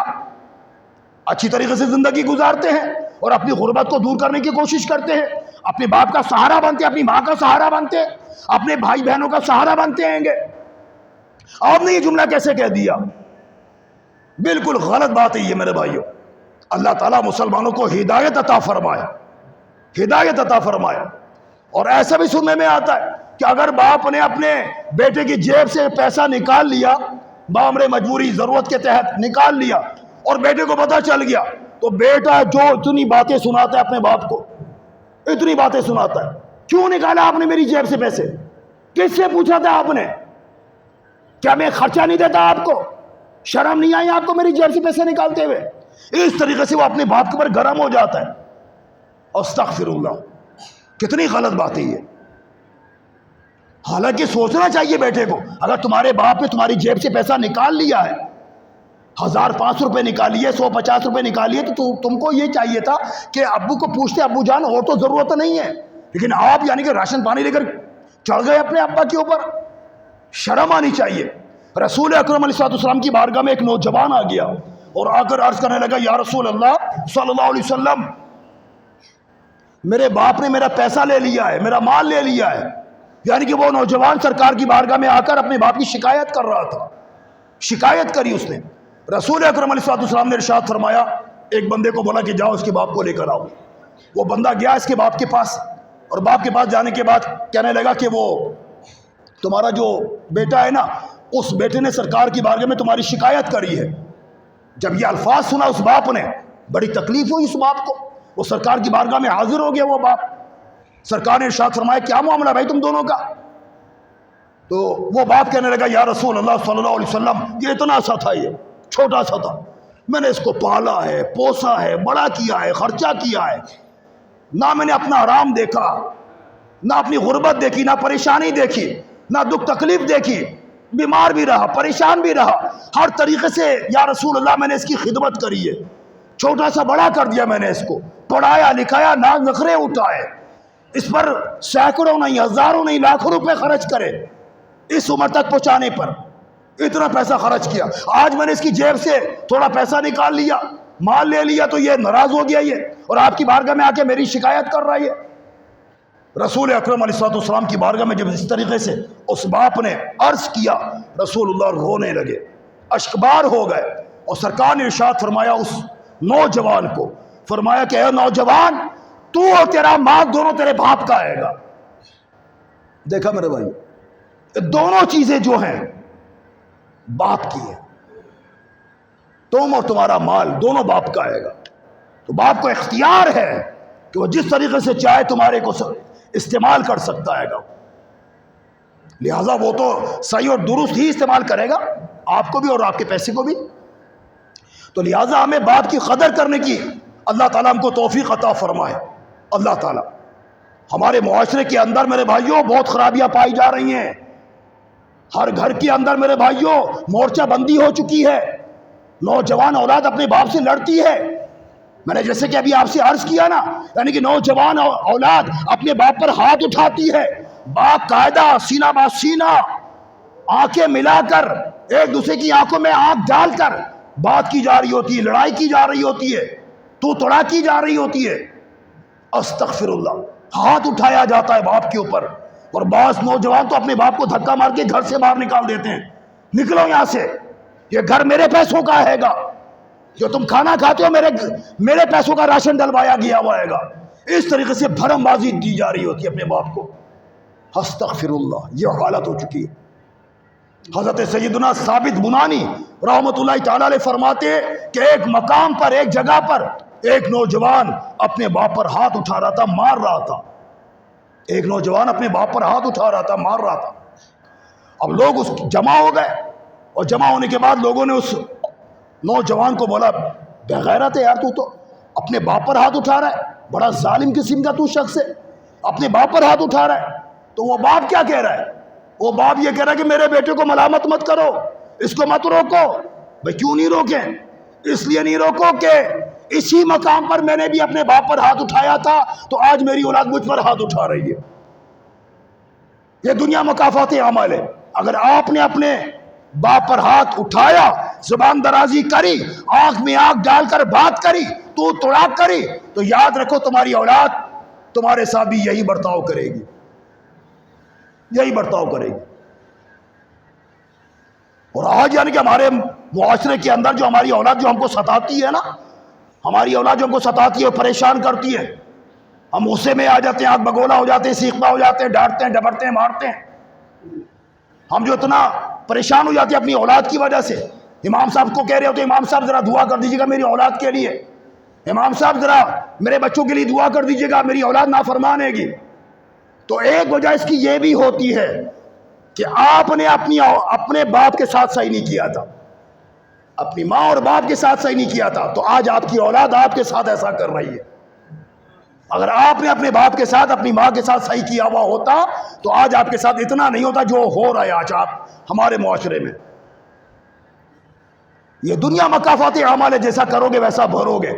اچھی طریقے سے زندگی گزارتے ہیں اور اپنی غربت کو دور کرنے کی کوشش کرتے ہیں. اپنے باپ کا سہارا بنتے ہیں، اپنی ماں کا سہارا بنتے ہیں، اپنے بھائی بہنوں کا سہارا بنتے ہیں گے. آپ نے یہ جملہ کیسے کہہ دیا؟ بالکل غلط بات ہے یہ میرے بھائیوں. اللہ تعالیٰ مسلمانوں کو ہدایت عطا فرمایا، ہدایت عطا فرمایا. اور ایسا بھی سننے میں آتا ہے کہ اگر باپ نے اپنے بیٹے کی جیب سے پیسہ نکال لیا، بامر مجبوری ضرورت کے تحت نکال لیا، اور بیٹے کو پتہ چل گیا، تو بیٹا جو اتنی باتیں سناتا ہے اپنے باپ کو، اتنی باتیں سناتا ہے. کیوں نکالا آپ نے میری جیب سے پیسے؟ کس سے پوچھا تھا آپ نے؟ کیا میں خرچہ نہیں دیتا آپ کو؟ شرم نہیں آئی آپ کو میری جیب سے پیسے نکالتے ہوئے؟ اس طریقے سے وہ اپنے باپ کے اوپر گرم ہو جاتا ہے. استغفر اللہ، کتنی غلط بات ہے یہ. حالانکہ سوچنا چاہیے بیٹے کو، اگر تمہارے باپ نے تمہاری جیب سے پیسہ نکال لیا ہے، 1500 روپے نکالیے، 150 روپے نکالیے، تو تم کو یہ چاہیے تھا کہ ابو کو پوچھتے، ابو جان اور تو ضرورت نہیں ہے، لیکن آپ یعنی کہ راشن پانی لے کر چڑھ گئے اپنے ابا کے اوپر. شرم آنی چاہیے. رسول اکرم علیہ السلام کی بارگاہ میں ایک نوجوان آ گیا اور آ کر عرض کرنے لگا، یا رسول اللہ صلی اللہ علیہ وسلم، میرے باپ نے میرا پیسہ لے لیا ہے، میرا مال لے لیا ہے. یعنی کہ وہ نوجوان سرکار کی بارگاہ میں آ کر اپنے باپ کی شکایت کر رہا تھا. شکایت کری اس نے. رسول اکرم علیہ السلام نے ارشاد فرمایا، ایک بندے کو بولا کہ جاؤ اس کے باپ کو لے کر آؤ. وہ بندہ گیا اس کے باپ کے پاس، اور باپ کے پاس جانے کے بعد کہنے لگا کہ وہ تمہارا جو بیٹا ہے نا، اس بیٹے نے سرکار کی بارگاہ میں تمہاری شکایت کری ہے. جب یہ الفاظ سنا اس باپ نے، بڑی تکلیف ہوئی اس باپ کو. وہ سرکار کی بارگاہ میں حاضر ہو گیا وہ باپ. سرکار نے ارشاد فرمایا، کیا معاملہ بھائی تم دونوں کا؟ تو وہ باپ کہنے لگا، یا رسول اللہ صلی اللہ علیہ وسلم، یہ اتنا سا تھا، یہ چھوٹا سا تھا، میں نے اس کو پالا ہے، پوسا ہے، بڑا کیا ہے، خرچہ کیا ہے، نہ میں نے اپنا آرام دیکھا، نہ اپنی غربت دیکھی، نہ پریشانی دیکھی، نہ دکھ تکلیف دیکھی، بیمار بھی رہا، پریشان بھی رہا، ہر طریقے سے یا رسول اللہ میں نے اس کی خدمت کری ہے. چھوٹا سا بڑا کر دیا میں نے اس کو، پڑھایا لکھایا، ناز نخرے اٹھائے، اس پر سینکڑوں نہیں، ہزاروں نہیں، لاکھوں روپے خرچ کرے اس عمر تک پہنچانے پر. اتنا پیسہ خرچ کیا. آج میں نے اس کی جیب سے تھوڑا پیسہ نکال لیا، مال لے لیا، تو یہ ناراض ہو گیا یہ، اور آپ کی بارگاہ میں آ کے میری شکایت کر رہا ہے. رسول اکرم علیہ السلام کی بارگاہ میں جب اس طریقے سے اس باپ نے عرض کیا، رسول اللہ رونے لگے، اشکبار ہو گئے. اور سرکار نے ارشاد فرمایا اس نوجوان کو، فرمایا کہ اے نوجوان، تو اور تیرا مال دونوں تیرے باپ کا آئے گا. دیکھا میرے بھائی، دونوں چیزیں جو ہیں باپ کی ہیں. تم اور تمہارا مال دونوں باپ کا آئے گا. تو باپ کو اختیار ہے کہ وہ جس طریقے سے چاہے تمہارے کو استعمال کر سکتا ہے گا. لہٰذا وہ تو صحیح اور درست ہی استعمال کرے گا، آپ کو بھی اور آپ کے پیسے کو بھی. تو لہٰذا ہمیں باپ کی قدر کرنے کی اللہ تعالیٰ ہم کو توفیق عطا فرمائے. اللہ تعالیٰ ہمارے معاشرے کے اندر میرے بھائیوں بہت خرابیاں پائی جا رہی ہیں. ہر گھر کے اندر میرے بھائیوں مورچہ بندی ہو چکی ہے. نوجوان اولاد اپنے باپ سے لڑتی ہے. میں نے جیسے کہ ابھی آپ سے عرض کیا نا، یعنی کہ نوجوان اولاد اپنے باپ پر ہاتھ اٹھاتی ہے. باقاعدہ سینہ با سینہ آنکھیں ملا کر ایک دوسرے کی آنکھوں میں آنکھ ڈال کر بات کی جا رہی ہوتی ہے، لڑائی کی جا رہی ہوتی ہے، تو توڑا کی جا رہی ہوتی ہے. استغفر اللہ. ہاتھ اٹھایا جاتا ہے باپ کے اوپر. اور بعض نوجوان تو اپنے باپ کو دھکا مار کے گھر سے باہر نکال دیتے ہیں. نکلو یہاں سے، یہ گھر میرے پیسوں کا ہے گا، جو تم کھانا کھاتے ہو میرے پیسوں کا راشن ڈلوایا گیا ہوا ہے گا. اس طریقے سے بھرم بازی دی جا رہی ہوتی ہے اپنے باپ کو. استغفر اللہ. یہ حالت ہو چکی ہے. حضرت سیدنا ثابت بنانی رحمۃ اللہ تعالی علیہ فرماتے کہ ایک مقام پر، ایک جگہ پر ایک نوجوان اپنے باپ پر ہاتھ اٹھا رہا تھا، مار رہا تھا. ایک نوجوان اپنے باپ پر ہاتھ اٹھا رہا تھا، مار رہا تھا. اب لوگ اس جمع ہو گئے، اور جمع ہونے کے بعد لوگوں نے اس نوجوان کو بولا، بغیرت ہے یار، تو اپنے باپ پر ہاتھ اٹھا رہا ہے، بڑا ظالم قسم کا تو شخص ہے، اپنے باپ پر ہاتھ اٹھا رہا ہے، تو وہ باپ کیا کہہ رہا ہے؟ وہ باپ یہ کہہ رہا ہے کہ میرے بیٹے کو ملامت مت کرو، اس کو مت روکو۔ بھئی کیوں نہیں روکیں؟ اس لیے نہیں روکو کہ اسی مقام پر میں نے بھی اپنے باپ پر ہاتھ اٹھایا تھا، تو آج میری اولاد مجھ پر ہاتھ اٹھا رہی ہے۔ یہ دنیا مکافات اعمال ہے۔ اگر آپ نے اپنے باپ پر ہاتھ اٹھایا، زبان درازی کری، آنکھ میں آنکھ ڈال کر بات کری، تو تڑاک کری، تو یاد رکھو تمہاری اولاد تمہارے ساتھ بھی یہی برتاؤ کرے گی، یہی برتاؤ کرے گی۔ اور آج یعنی کہ ہمارے معاشرے کے اندر جو ہماری اولاد جو ہم کو ستاتی ہے نا، ہماری اولاد جو ہم کو ستاتی ہے، پریشان کرتی ہے، ہم غصے میں آ جاتے ہیں، آگ بگولا ہو جاتے ہیں، سیخپا ہو جاتے ہیں، ڈانٹتے ہیں، ڈبرتے ہیں، مارتے ہیں۔ ہم جو اتنا پریشان ہو جاتے ہیں اپنی اولاد کی وجہ سے۔ امام صاحب کو کہہ رہے ہوتے ہیں، امام صاحب ذرا دعا کر دیجیے گا میری اولاد کے لیے، امام صاحب ذرا میرے بچوں کے لیے دعا کر دیجیے گا، میری اولاد نافرمان ہے گی۔ تو ایک وجہ اس کی یہ بھی ہوتی ہے کہ آپ نے اپنے باپ کے ساتھ صحیح نہیں کیا تھا، اپنی ماں اور باپ کے ساتھ صحیح نہیں کیا تھا، تو آج آپ کی اولاد آپ کے ساتھ ایسا کر رہی ہے۔ اگر آپ نے اپنے باپ کے ساتھ اپنی ماں کے ساتھ صحیح کیا ہوا ہوتا تو آج آپ کے ساتھ اتنا نہیں ہوتا جو ہو رہا ہے آج آپ ہمارے معاشرے میں۔ یہ دنیا مکافات اعمال ہے، جیسا کرو گے ویسا بھرو گے۔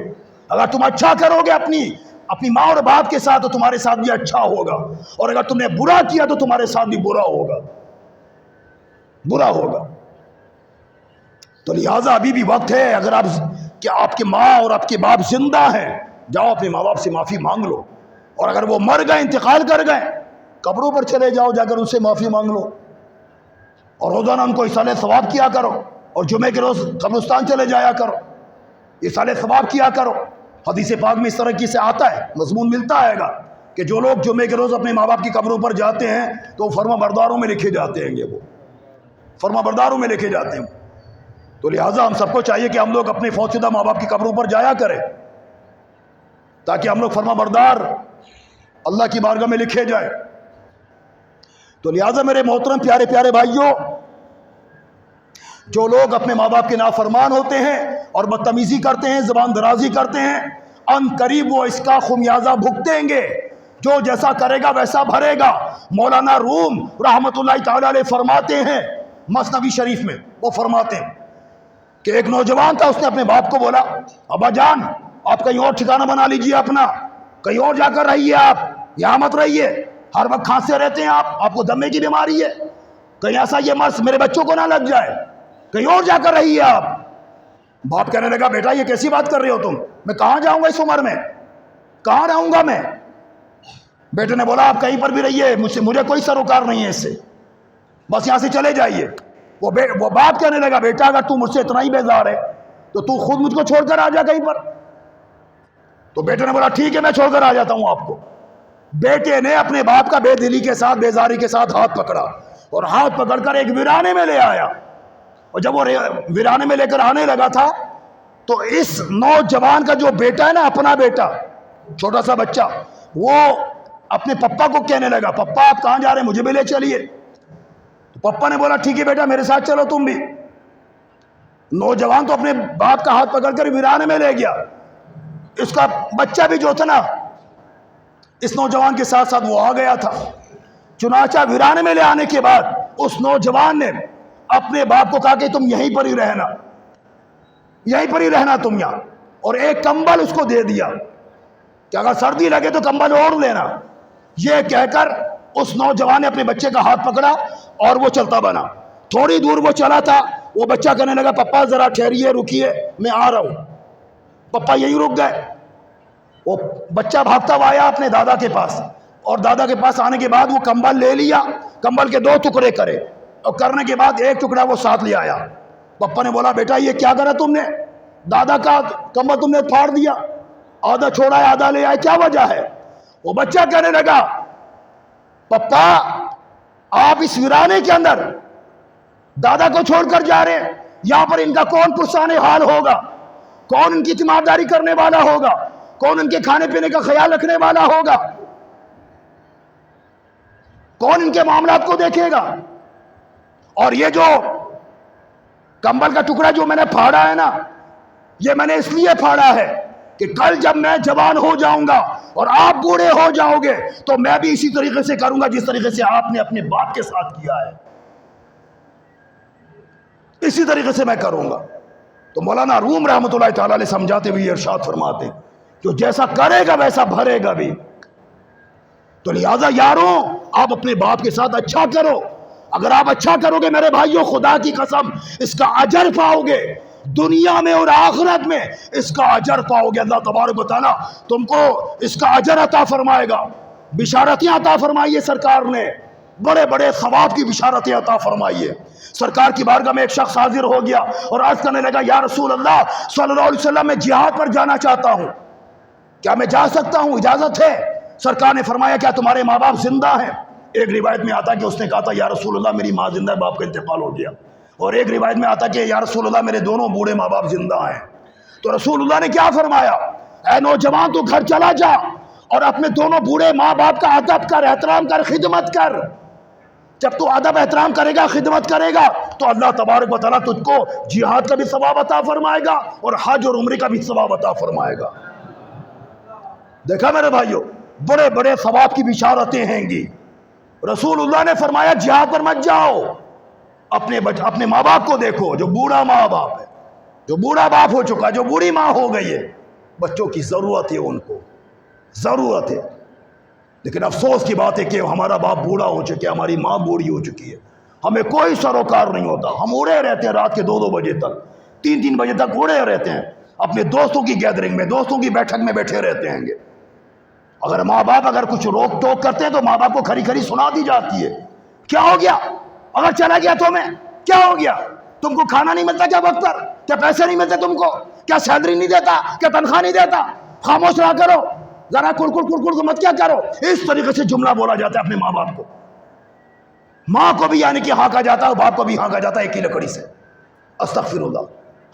اگر تم اچھا کرو گے اپنی ماں اور باپ کے ساتھ تو تمہارے ساتھ بھی اچھا ہوگا، اور اگر تم نے برا کیا تو تمہارے ساتھ بھی برا ہوگا، برا ہوگا۔ تو لہٰذا ابھی بھی وقت ہے، اگر آپ کے ماں اور آپ کے باپ زندہ ہیں، جاؤ اپنے ماں باپ سے معافی مانگ لو، اور اگر وہ مر گئے، انتقال کر گئے، قبروں پر چلے جاؤ، جا کر ان سے معافی مانگ لو، اور روزانہ ان کو ایصال ثواب کیا کرو، اور جمعے کے روز قبرستان چلے جایا کرو، ایصال ثواب کیا کرو۔ حدیث پاک میں اس طرح کی سے آتا ہے، مضمون ملتا ہے گا کہ جو لوگ جمعے کے روز اپنے ماں باپ کی قبروں پر جاتے ہیں تو وہ فرما برداروں میں لکھے جاتے ہیں، وہ فرما برداروں میں لکھے جاتے ہیں۔ تو لہٰذا ہم سب کو چاہیے کہ ہم لوگ اپنے فوت شدہ ماں باپ کی قبروں پر جایا کریں، تاکہ ہم لوگ فرما بردار اللہ کی بارگاہ میں لکھے جائیں۔ تو لہٰذا میرے محترم پیارے پیارے بھائیوں، جو لوگ اپنے ماں باپ کے نافرمان ہوتے ہیں اور بدتمیزی کرتے ہیں، زبان درازی کرتے ہیں، ان قریب وہ اس کا خمیازہ بھگتیں گے۔ جو جیسا کرے گا ویسا بھرے گا۔ مولانا روم رحمۃ اللہ تعالی علیہ فرماتے ہیں مثنوی شریف میں، وہ فرماتے ہیں کہ ایک نوجوان تھا، اس نے اپنے باپ کو بولا، ابا جان آپ کہیں اور ٹھکانہ بنا لیجئے اپنا، کہیں اور جا کر رہیے، آپ یہاں مت رہیے، ہر وقت کھانستے رہتے ہیں آپ کو دمے کی بیماری ہے، کہیں ایسا یہ مرض میرے بچوں کو نہ لگ جائے، کہیں اور جا کر رہیے آپ۔ باپ کہنے لگا، بیٹا یہ کیسی بات کر رہے ہو تم، میں کہاں جاؤں گا اس عمر میں، کہاں رہوں گا میں؟ بیٹے نے بولا، آپ کہیں پر بھی رہیے، مجھے کوئی سروکار نہیں ہے اس سے، بس یہاں سے چلے جائیے۔ وہ باپ کہنے لگا، بیٹا اگر تو مجھ سے اتنا ہی بیزار ہے تو تو خود مجھ کو چھوڑ کر آ جا کہیں پر۔ تو بیٹے نے بولا، ٹھیک ہے میں چھوڑ کر آ جاتا ہوں آپ کو۔ بیٹے نے اپنے باپ کا بے دلی کے ساتھ، بیزاری کے ساتھ ہاتھ پکڑا، اور ہاتھ پکڑ کر ایک ویرانے میں لے آیا، اور جب وہ ویرانے میں لے کر آنے لگا تھا تو اس نوجوان کا جو بیٹا ہے نا، اپنا بیٹا، چھوٹا سا بچہ، وہ اپنے پپا کو کہنے لگا، پپا آپ کہاں جا رہے ہیں، مجھے بھی لے چلیے۔ تو پپا نے بولا، ٹھیک ہے بیٹا میرے ساتھ چلو تم بھی۔ نوجوان تو اپنے باپ کا ہاتھ پکڑ کر ویرانے میں لے گیا، اس کا بچہ بھی جو تھا نا اس نوجوان کے ساتھ ساتھ وہ آ گیا تھا۔ چنانچہ ویرانے میں لے آنے کے بعد اس نوجوان نے اپنے باپ کو کہا کہ تم یہیں پر ہی رہنا، یہیں پر ہی رہنا تم یہاں، اور ایک کمبل اس کو دے دیا کہ اگر سردی لگے تو کمبل اوڑھ لینا۔ یہ کہہ کر اس نوجوان نے اپنے بچے کا ہاتھ پکڑا اور وہ چلتا بنا۔ تھوڑی دور وہ چلا تھا، وہ بچہ کہنے لگا، پپا ذرا ٹھہریے، رکیے، میں آ رہا ہوں۔ پپا یہی رک گئے۔ وہ بچہ بھاگتا ہوا آیا اپنے دادا کے پاس، اور دادا کے پاس آنے کے بعد وہ کمبل لے لیا، کمبل کے 2 ٹکڑے کرے، اور کرنے کے بعد ایک ٹکڑا وہ ساتھ لے آیا۔ پپا نے بولا، بیٹا یہ کیا کرا تم نے، دادا کا کمبل تم نے پھاڑ دیا، آدھا چھوڑا ہے آدھا لے آئے، کیا وجہ ہے؟ وہ بچہ کہنے لگا، پپا آپ اس ویرانے کے اندر دادا کو چھوڑ کر جا رہے ہیں، یہاں پر ان کا کون پرسان حال ہوگا، کون ان کی تیمارداری کرنے والا ہوگا، کون ان کے کھانے پینے کا خیال رکھنے والا ہوگا، کون ان کے معاملات کو دیکھے گا؟ اور یہ جو کمبل کا ٹکڑا جو میں نے پھاڑا ہے نا، یہ میں نے اس لیے پھاڑا ہے کہ کل جب میں جوان ہو جاؤں گا اور آپ بوڑھے ہو جاؤ گے تو میں بھی اسی طریقے سے کروں گا جس طریقے سے آپ نے اپنے باپ کے ساتھ کیا ہے، اسی طریقے سے میں کروں گا۔ تو مولانا روم رحمۃ اللہ تعالی علیہ سمجھاتے ہوئے ارشاد فرماتے جو جیسا کرے گا ویسا بھرے گا بھی۔ تو لہٰذا یاروں آپ اپنے باپ کے ساتھ اچھا کرو، اگر آپ اچھا کرو گے میرے بھائیوں خدا کی قسم اس کا اجر پاؤ گے، دنیا میں اور آخرت میں اس کا اجر پاؤ گے۔ اللہ تبارک و تعالیٰ تم کو اس کا اجر عطا فرمائے گا، بشارتیں عطا فرمائیے سرکار نے، بڑے بڑے ثواب کی بشارتیں عطا فرمائیے۔ سرکار کی بارگاہ میں ایک شخص حاضر ہو گیا اور عرض کرنے لگا یا رسول اللہ صلی اللہ علیہ وسلم میں جہاد پر جانا چاہتا ہوں، کیا میں جا سکتا ہوں، اجازت ہے؟ سرکار نے فرمایا کیا تمہارے ماں باپ زندہ ہیں؟ ایک روایت میں آتا کہ اس نے کہا تھا یا رسول اللہ میری ماں زندہ ہے، باپ کا انتقال ہو گیا، اور ایک روایت میں آتا کہ یا رسول اللہ میرے دونوں بوڑھے ماں باپ زندہ ہیں۔ تو رسول اللہ نے کیا فرمایا، اے نوجوان تو گھر چلا جا اور اپنے دونوں بوڑھے ماں باپ کا ادب کر، احترام کر، خدمت کر۔ جب تو ادب احترام کرے گا، خدمت کرے گا تو اللہ تبارک و تعالیٰ تجھ کو جہاد کا بھی ثواب عطا فرمائے گا اور حج اور عمرے کا بھی ثواب عطا فرمائے گا۔ دیکھا میرے بھائیوں، بڑے بڑے ثواب کی بشارتیں ہیں گی۔ رسول اللہ نے فرمایا جہاد پر مت جاؤ، اپنے ماں باپ کو دیکھو، جو بوڑھا ماں باپ ہے، جو بوڑھا باپ ہو چکا ہے، جو بوڑھی ماں ہو گئی ہے، بچوں کی ضرورت ہے، ان کو ضرورت ہے۔ لیکن افسوس کی بات ہے کہ ہمارا باپ بوڑھا ہو چکا ہے، ہماری ماں بوڑھی ہو چکی ہے، ہمیں کوئی سروکار نہیں ہوتا، ہم اڑے رہتے ہیں رات کے 2-2 بجے تک، 3-3 بجے تک اڑے رہتے ہیں، اپنے دوستوں کی گیدرنگ میں، دوستوں کی بیٹھک میں بیٹھے رہتے ہیں گے۔ اگر ماں باپ اگر کچھ روک ٹوک کرتے ہیں تو ماں باپ کو کھری کھری سنا دی جاتی ہے، کیا ہو گیا اگر چلا گیا تو میں، کیا ہو گیا، تم کو کھانا نہیں ملتا کیا وقت پر، کیا پیسے نہیں ملتے تم کو، کیا سیلری نہیں دیتا، کیا تنخواہ نہیں دیتا، خاموش رہا کرو، ذرا کڑ مت کیا کرو۔ اس طریقے سے جملہ بولا جاتا ہے اپنے ماں باپ کو، ماں کو بھی یعنی کہ ہانکا جاتا ہے، باپ کو بھی ہانکا جاتا ہے ایک ہی لکڑی سے، استغفر اللہ،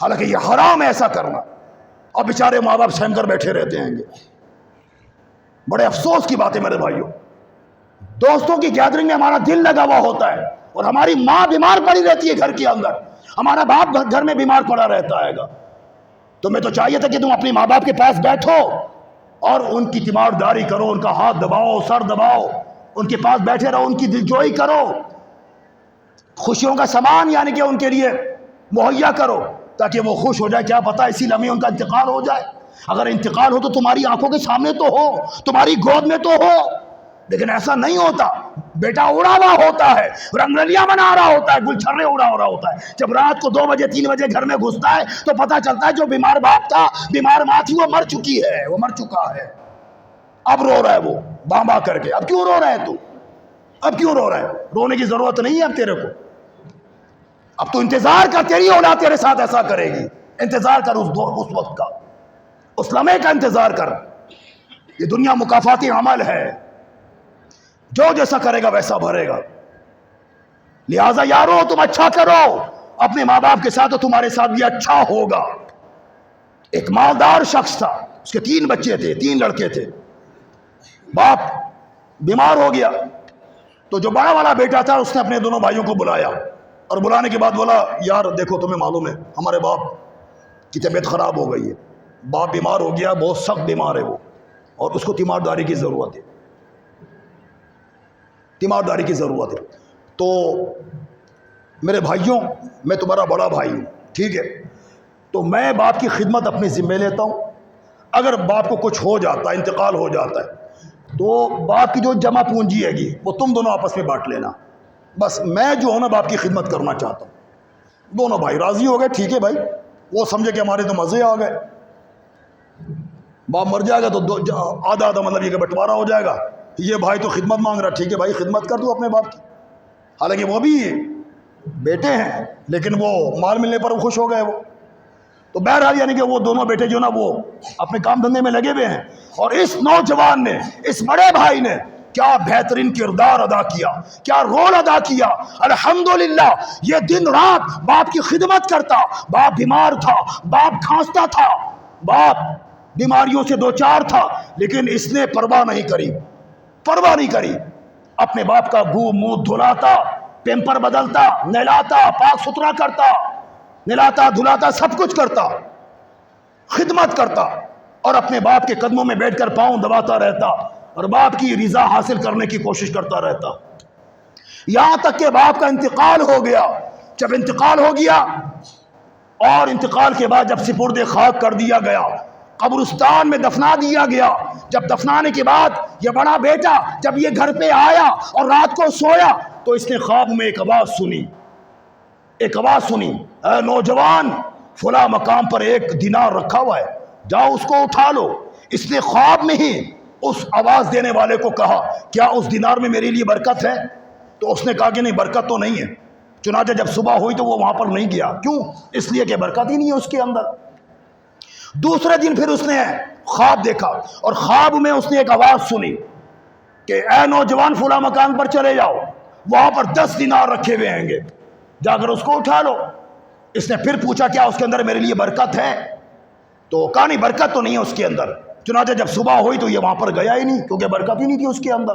حالانکہ یہ حرام ہے ایسا کرنا، اور بیچارے ماں باپ سہم کر بیٹھے رہتے ہیں گے۔ بڑے افسوس کی بات ہے میرے بھائیوں، دوستوں کی گیدرنگ میں ہمارا دل لگا ہوا ہوتا ہے اور ہماری ماں بیمار پڑی رہتی ہے گھر کے اندر، ہمارا باپ گھر میں بیمار پڑا رہتا ہے گا۔ تمہیں تو چاہیے تھا کہ تم اپنے ماں باپ کے پاس بیٹھو اور ان کی تیمارداری کرو، ان کا ہاتھ دباؤ، سر دباؤ، ان کے پاس بیٹھے رہو، ان کی دلجوئی کرو، خوشیوں کا سامان یعنی کہ ان کے لیے مہیا کرو تاکہ وہ خوش ہو جائے۔ کیا پتہ اسی لمحے ان کا انتقال ہو جائے، اگر انتقال ہو تو تمہاری آنکھوں کے سامنے تو ہو، تمہاری گود میں تو ہو، لیکن ایسا نہیں ہوتا۔ بیٹا اڑا ہوا ہوتا ہے، رنگرلیاں بنا رہا ہوتا ہے، گلچھرے اڑا رہا ہوتا ہے، جب رات کو 2 بجے 3 بجے گھر میں گھستا ہے تو پتہ چلتا ہے جو بیمار باپ تھا، بیمار ماں تھی، وہ مر چکی ہے، وہ مر چکا ہے، اب رو رہا ہے وہ باں کر کے۔ اب کیوں رو رہا ہے تو، اب کیوں رو رہا ہے؟ رونے کی ضرورت نہیں ہے اب تیرے کو، اب تو انتظار کر، تیری اولاد تیرے ساتھ ایسا کرے گی، انتظار کر اس وقت کا، اس لمحے کا انتظار کر۔ یہ دنیا مکافاتی عمل ہے، جو جیسا کرے گا ویسا بھرے گا۔ لہٰذا یارو تم اچھا کرو اپنے ماں باپ کے ساتھ تو تمہارے ساتھ بھی اچھا ہوگا۔ ایک مالدار شخص تھا، اس کے 3 بچے تھے، 3 لڑکے تھے، باپ بیمار ہو گیا تو جو بڑا والا بیٹا تھا اس نے اپنے دونوں بھائیوں کو بلایا اور بلانے کے بعد بولا یار دیکھو تمہیں معلوم ہے ہمارے باپ کی طبیعت خراب ہو گئی ہے، باپ بیمار ہو گیا، بہت سخت بیمار ہے وہ، اور اس کو تیمارداری کی ضرورت ہے، تیمارداری کی ضرورت ہے۔ تو میرے بھائیوں میں تمہارا بڑا بھائی ہوں، ٹھیک ہے، تو میں باپ کی خدمت اپنے ذمہ لیتا ہوں، اگر باپ کو کچھ ہو جاتا ہے، انتقال ہو جاتا ہے تو باپ کی جو جمع پونجی ہے گی وہ تم دونوں آپس میں بانٹ لینا، بس میں جو ہوں نا باپ کی خدمت کرنا چاہتا ہوں۔ دونوں بھائی راضی ہو گئے، ٹھیک ہے بھائی، وہ سمجھے کہ ہمارے تو مزے آ گئے، باپ مر جائے گا تو آدھا آدھا مطلب یہ کہ بٹوارا ہو جائے گا، یہ بھائی تو خدمت مانگ رہا، ٹھیک ہے بھائی خدمت کر دو اپنے باپ کی، حالانکہ وہ بھی بیٹے ہیں لیکن وہ مال ملنے پر خوش ہو گئے وہ، تو بہرحال یعنی کہ وہ دونوں بیٹے جو نا وہ اپنے کام دھندے میں لگے ہوئے ہیں، اور اس نوجوان نے، اس بڑے بھائی نے کیا بہترین کردار ادا کیا، کیا رول ادا کیا، الحمدللہ یہ دن رات باپ کی خدمت کرتا، باپ بیمار تھا، باپ کھانستا تھا، باپ بیماریوں سے دوچار تھا، لیکن اس نے پرواہ نہیں کری، پرواہ نہیں کری، اپنے باپ کا منہ دھلاتا، پیمپر بدلتا، نہلاتا، پاک ستھرا کرتا، نہلاتا دھلاتا، سب کچھ کرتا، خدمت کرتا، اور اپنے باپ کے قدموں میں بیٹھ کر پاؤں دباتا رہتا اور باپ کی رضا حاصل کرنے کی کوشش کرتا رہتا، یہاں تک کہ باپ کا انتقال ہو گیا۔ جب انتقال ہو گیا اور انتقال کے بعد جب سپرد خاک کر دیا گیا، قبرستان میں دفنا دیا گیا، جب دفنانے کے بعد یہ بڑا بیٹا جب یہ گھر پہ آیا اور رات کو سویا تو اس نے خواب میں ایک آواز سنی، اے نوجوان، فلاں مقام پر ایک دینار رکھا ہوا ہے، جاؤ اس کو اٹھا لو۔ اس نے خواب میں ہی اس آواز دینے والے کو کہا، کیا اس دینار میں میرے لیے برکت ہے؟ تو اس نے کہا کہ نہیں، برکت تو نہیں ہے۔ چنانچہ جب صبح ہوئی تو وہ وہاں پر نہیں گیا، کیوں؟ اس لیے کہ برکت ہی نہیں ہے اس کے اندر۔ دوسرے دن پھر اس نے خواب دیکھا اور خواب میں اس نے ایک آواز سنی کہ اے نوجوان، فلاں مکان پر چلے جاؤ، وہاں پر 10 دینار رکھے ہوئے ہیں گے، جا کر اس کو اٹھا لو۔ اس نے پھر پوچھا کیا اس کے اندر میرے لیے برکت ہے؟ تو کہا نہیں، برکت تو نہیں ہے اس کے اندر۔ چنانچہ جب صبح ہوئی تو یہ وہاں پر گیا ہی نہیں، کیونکہ برکت ہی نہیں تھی اس کے اندر۔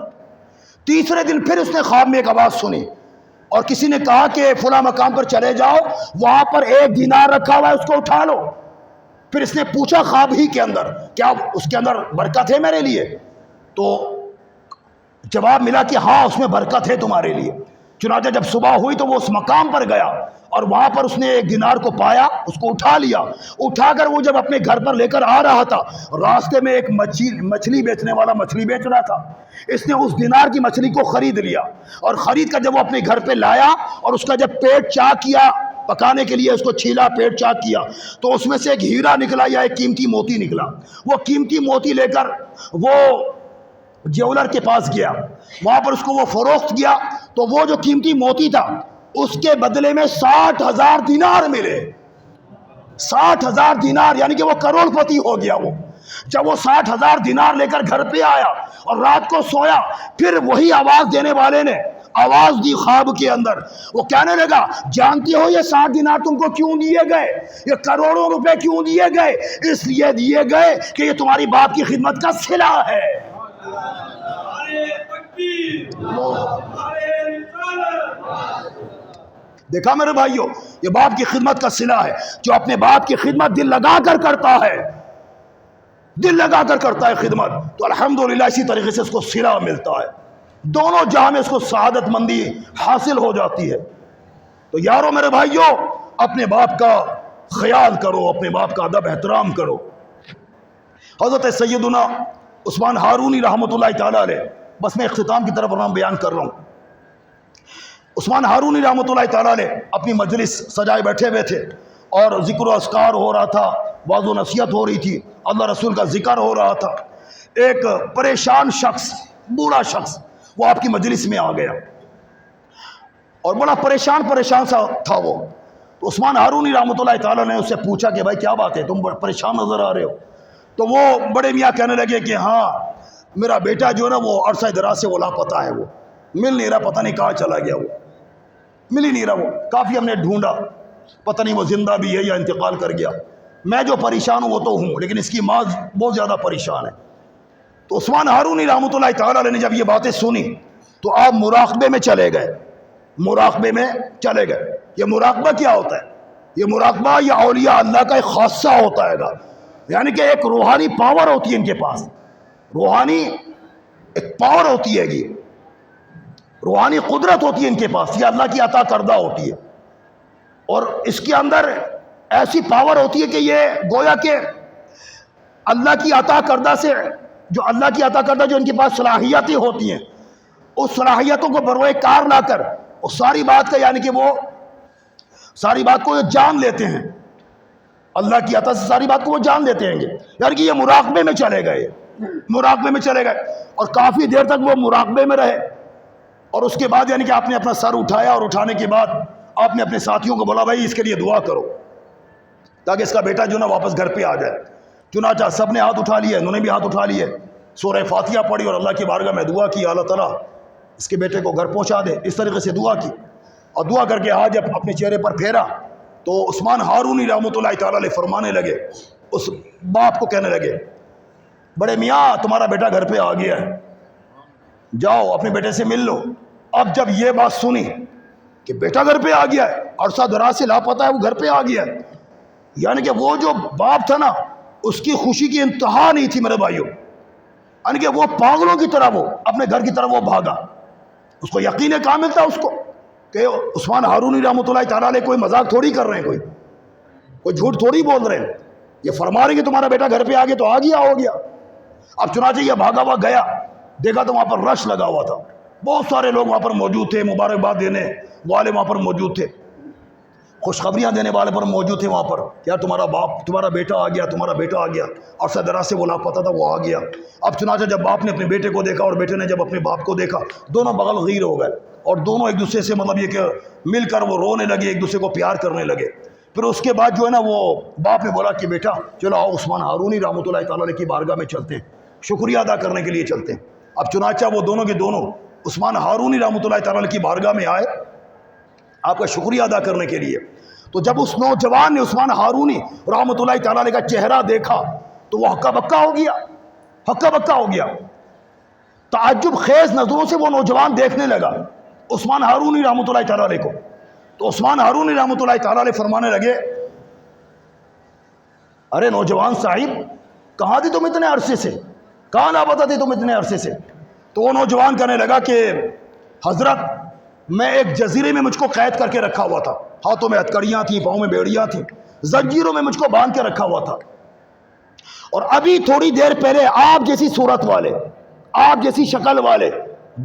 تیسرے دن پھر اس نے خواب میں ایک آواز سنی اور کسی نے کہا کہ فلاں مقام پر چلے جاؤ، وہاں پر 1 دینار رکھا ہوا ہے، اس کو اٹھا لو۔ پھر اس نے پوچھا خواب ہی کے اندر، کیا اس کے اندر برکت ہے میرے لیے؟ تو جواب ملا کہ ہاں، اس میں برکت ہے تمہارے لیے۔ چنانچہ جب صبح ہوئی تو وہ اس مقام پر گیا اور وہاں پر اس نے 1 دینار کو پایا، اس کو اٹھا لیا۔ اٹھا کر وہ جب اپنے گھر پر لے کر آ رہا تھا، راستے میں ایک مچھلی بیچنے والا مچھلی بیچ رہا تھا، اس نے اس دینار کی مچھلی کو خرید لیا اور خرید کر جب وہ اپنے گھر پہ لایا اور اس کا جب پیٹ چاک کیا، پکانے کے لیے اس کو چھیلا، پیٹ چاک کیا، تو اس میں سے ایک ہیرا نکلا یا ایک قیمتی موتی نکلا۔ وہ قیمتی موتی لے کر وہ جیولر کے پاس گیا، وہاں پر اس کو وہ فروخت کیا، تو وہ جو قیمتی موتی تھا اس کے بدلے میں 60,000 دینار ملے۔ 60,000 دینار، یعنی کہ وہ کروڑ پتی ہو گیا۔ وہ جب وہ 60,000 دینار لے کر گھر پہ آیا اور رات کو سویا، پھر وہی آواز دینے والے نے آواز دی خواب کے اندر۔ وہ کہنے لگا، جانتی ہو یہ 60 دینار تم کو کیوں دیے گئے؟ یہ کروڑوں روپے کیوں دیے گئے؟ اس لیے دیے گئے کہ یہ تمہاری باپ کی خدمت کا صلہ ہے۔ دیکھا میرے بھائیوں، یہ باپ کی خدمت کا صلہ ہے۔ جو اپنے باپ کی خدمت دل لگا کر کرتا ہے، دل لگا کر کرتا ہے خدمت، تو الحمدللہ اسی طریقے سے اس کو صلہ ملتا ہے، دونوں جہاں میں اس کو سعادت مندی حاصل ہو جاتی ہے۔ تو یارو میرے بھائیوں، اپنے باپ کا خیال کرو، اپنے باپ کا ادب احترام کرو۔ حضرت سیدنا عثمان ہارونی رحمۃ اللہ تعالیٰ علیہ، بس میں اختتام کی طرف نام بیان کر رہا ہوں۔ عثمان ہارونی رحمۃ اللہ تعالیٰ علیہ اپنی مجلس سجائے بیٹھے ہوئے تھے اور ذکر و اذکار ہو رہا تھا، واعظ و نصیحت ہو رہی تھی، اللہ رسول کا ذکر ہو رہا تھا۔ ایک پریشان شخص، بوڑھا شخص، وہ آپ کی مجلس میں آ گیا اور بڑا پریشان سا تھا وہ۔ تو عثمان ہارونی رحمۃ اللہ تعالیٰ نے اس سے پوچھا کہ بھائی کیا بات ہے، تم پریشان نظر آ رہے ہو؟ تو وہ بڑے میاں کہنے لگے کہ ہاں، میرا بیٹا جو ہے نا وہ عرصہ دراز سے وہ لاپتہ ہے، وہ مل نہیں رہا، پتہ نہیں کہاں چلا گیا، وہ مل ہی نہیں رہا۔ وہ کافی ہم نے ڈھونڈا، پتہ نہیں وہ زندہ بھی ہے یا انتقال کر گیا۔ میں جو پریشان ہوں وہ تو ہوں، لیکن اس کی ماں بہت زیادہ پریشان ہے۔ تو عثمان ہارونی رحمۃ اللہ تعالیٰ علیہ نے جب یہ باتیں سنی تو آپ مراقبے میں چلے گئے۔ یہ مراقبہ کیا ہوتا ہے؟ یہ مراقبہ یہ اولیاء اللہ کا ایک خاصہ ہوتا ہے گا، یعنی کہ ایک روحانی پاور ہوتی ہے ان کے پاس، روحانی ایک پاور ہوتی ہے، یہ روحانی قدرت ہوتی ہے ان کے پاس، یہ اللہ کی عطا کردہ ہوتی ہے۔ اور اس کے اندر ایسی پاور ہوتی ہے کہ یہ گویا کہ اللہ کی عطا کردہ سے، جو اللہ کی عطا کردہ جو ان کے پاس صلاحیتیں ہوتی ہیں، اس صلاحیتوں کو بروئے کار لا کر اس ساری بات کا، یعنی کہ وہ ساری بات کو جان لیتے ہیں، اللہ کی عطا سے ساری بات کو وہ جان لیتے ہیں، یعنی کہ یہ مراقبے میں چلے گئے، اور کافی دیر تک وہ مراقبے میں رہے۔ اور اس کے بعد یعنی کہ آپ نے اپنا سر اٹھایا اور اٹھانے کے بعد آپ نے اپنے ساتھیوں کو بولا بھائی اس کے لیے دعا کرو تاکہ اس کا بیٹا جو نا واپس گھر پہ آ جائے۔ چنانچہ سب نے ہاتھ اٹھا لیے، انہوں نے بھی ہاتھ اٹھا لیے، سورہ فاتحہ پڑھی اور اللہ کی بارگاہ میں دعا کی، اللہ تعالیٰ اس کے بیٹے کو گھر پہنچا دے، اس طریقے سے دعا کی۔ اور دعا کر کے آج جب اپنے چہرے پر پھیرا تو عثمان ہارونی رحمۃ اللہ تعالیٰ علیہ فرمانے لگے، اس باپ کو کہنے لگے، بڑے میاں تمہارا بیٹا گھر پہ آ گیا ہے، جاؤ اپنے بیٹے سے مل لو۔ اب جب یہ بات سنی کہ بیٹا گھر پہ آ گیا ہے، عرصہ دراز سے لاپتہ ہے، وہ گھر پہ آ گیا ہے، یعنی کہ وہ جو باپ تھا نا اس کی خوشی کی انتہا نہیں تھی میرے بھائیوں، یعنی کہ وہ پاگلوں کی طرح وہ اپنے گھر کی طرف وہ بھاگا. اس کو یقین کامل تھا اس کو کہ عثمان ہارونی رحمۃ اللہ تعالیٰ علیہ کوئی مذاق تھوڑی کر رہے ہیں، کوئی جھوٹ تھوڑی بول رہے ہیں. یہ فرما رہے کہ تمہارا بیٹا گھر پہ آ گیا تو آ گیا، ہو گیا. اب چنانچہ یہ بھاگا ہوا گیا، دیکھا تو وہاں پر رش لگا ہوا تھا، بہت سارے لوگ وہاں پر موجود تھے، مبارکباد دینے والے وہاں پر موجود تھے، خوشخبریاں دینے والے پر موجود تھے وہاں پر. یار تمہارا بیٹا آ گیا، تمہارا بیٹا آ گیا. اور دراز سے وہ لاپتہ تھا، وہ آ گیا. اب چنانچہ جب باپ نے اپنے بیٹے کو دیکھا اور بیٹے نے جب اپنے باپ کو دیکھا، دونوں بغل غیر ہو گئے اور دونوں ایک دوسرے سے مطلب یہ کہ مل کر وہ رونے لگے، ایک دوسرے کو پیار کرنے لگے. پھر اس کے بعد جو ہے نا وہ باپ نے بولا کہ بیٹا چلو آؤ عثمان ہارونی رحمۃ اللہ تعالیٰ علیہ کی بارگاہ میں چلتے ہیں، شکریہ ادا کرنے کے لیے چلتے ہیں. اب چنانچہ وہ دونوں کے دونوں عثمان ہارونی رحمۃ اللہ تعالیٰ علیہ کی بارگاہ میں آئے آپ کا شکریہ ادا کرنے کے لیے. تو جب اس نوجوان نے عثمان ہارونی رحمۃ اللہ تعالیٰ علیہ کا چہرہ دیکھا تو وہ ہکا بکا ہو گیا، ہکا بکا ہو گیا. تعجب خیز نظروں سے وہ نوجوان دیکھنے لگا عثمان ہارونی رحمۃ اللہ تعالیٰ علیہ کو. تو عثمان ہارونی رحمۃ اللہ تعالیٰ علیہ فرمانے لگے، ارے نوجوان صاحب کہاں تھی تم اتنے عرصے سے، کہاں لاپتہ تھی تم اتنے عرصے سے؟ تو وہ نوجوان کہنے لگا کہ حضرت میں ایک جزیرے میں مجھ کو قید کر کے رکھا ہوا تھا، ہاتھوں میں ہتکڑیاں تھیں، پاؤں میں بیڑیاں تھیں، زنجیروں میں مجھ کو باندھ کے رکھا ہوا تھا. اور ابھی تھوڑی دیر پہلے آپ جیسی صورت والے، آپ جیسی شکل والے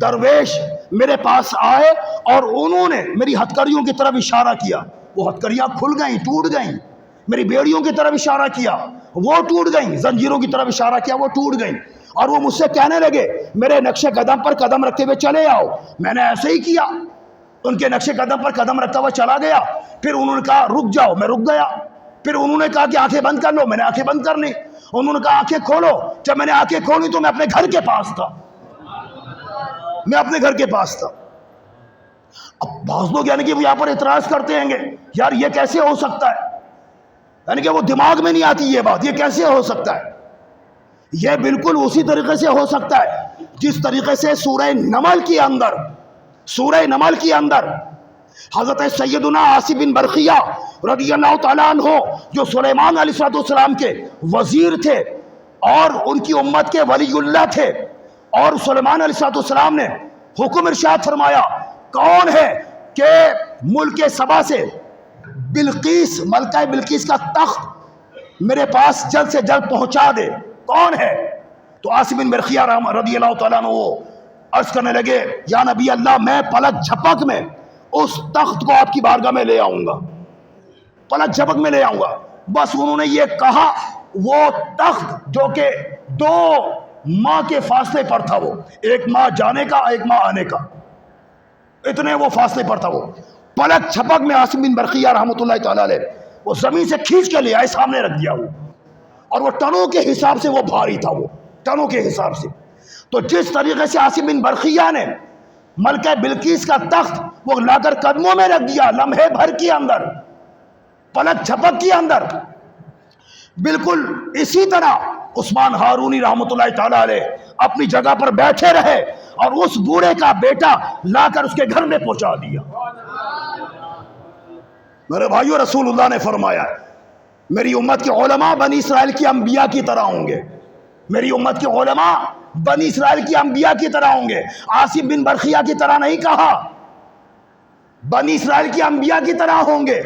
درویش میرے پاس آئے اور انہوں نے میری ہتکڑیوں کی طرف اشارہ کیا، وہ ہتکڑیاں کھل گئیں، ٹوٹ گئیں. میری بیڑیوں کی طرف اشارہ کیا، وہ ٹوٹ گئیں. زنجیروں کی طرف اشارہ کیا، وہ ٹوٹ گئیں. اور وہ مجھ سے کہنے لگے میرے نقش قدم پر قدم رکھتے ہوئے چلے آؤ. میں نے ایسے ہی کیا، ان کے نقش قدم پر قدم رکھتا ہوا چلا گیا. پھر انہوں نے کہا رک جاؤ، میں رک گیا. پھر انہوں نے کہا کہ آنکھیں بند کر لو، میں نے آنکھیں بند کر لی. انہوں نے کہا آنکھیں کھولو، جب میں نے آنکھیں کھولی تو میں اپنے گھر کے پاس تھا، میں اپنے گھر کے پاس تھا. اب بعض لوگ یعنی کہ وہ یہاں پر اعتراض کرتے ہیں گے یار یہ کیسے ہو سکتا ہے، یعنی کہ وہ دماغ میں نہیں آتی یہ بات، یہ کیسے ہو سکتا ہے؟ یہ بالکل اسی طریقے سے ہو سکتا ہے جس طریقے سے سورہ نمل کے اندر حضرت سیدنا عاصم بن برقیہ رضی اللہ تعالیٰ عنہ جو سلیمان علیہ السلام کے وزیر تھے اور ان کی امت کے ولی اللہ تھے، اور سلیمان علیہ السلام نے حکم ارشاد فرمایا کون ہے کہ ملک سبا سے بلقیس، ملکہ بلقیس کا تخت میرے پاس جلد سے جلد پہنچا دے، کون ہے؟ تو عاصم بن برقیہ رضی اللہ تعالیٰ عنہ وہ عرض کرنے لگے یا نبی اللہ میں پلک جھپک میں اس تخت کو آپ کی بارگاہ میں لے آؤں گا، پلک جھپک میں لے آؤں گا. بس انہوں نے یہ کہا، وہ تخت جو کہ 2 ماہ کے فاصلے پر تھا، وہ 1 ماہ جانے کا 1 ماہ آنے کا، اتنے وہ فاصلے پر تھا. وہ پلک جھپک میں عاصم بن برقیہ رحمۃ اللہ تعالیٰ علیہ وہ زمین سے کھینچ کے لے آئے، سامنے رکھ دیا وہ، اور وہ ٹنوں کے حساب سے وہ بھاری تھا، وہ ٹنوں کے حساب سے. تو جس طریقے سے عاصم بن برقیہ نے ملکہ بلقیس کا تخت وہ لا کر قدموں میں رکھ دیا لمحے بھر کے اندر، پلک جھپک کے اندر، بالکل اسی طرح عثمان ہارونی رحمۃ اللہ تعالیٰ علیہ اپنی جگہ پر بیٹھے رہے اور اس بوڑھے کا بیٹا لا کر اس کے گھر میں پہنچا دیا. میرے بھائیو رسول اللہ نے فرمایا میری امت کے علماء بنی اسرائیل کی انبیاء کی طرح ہوں گے، میری امت کے علماء بنی اسرائیل کی انبیاء کی طرح ہوں گے. عاصم بن برقیہ کی طرح نہیں کہا، بنی اسرائیل کی انبیاء کی طرح ہوں گے.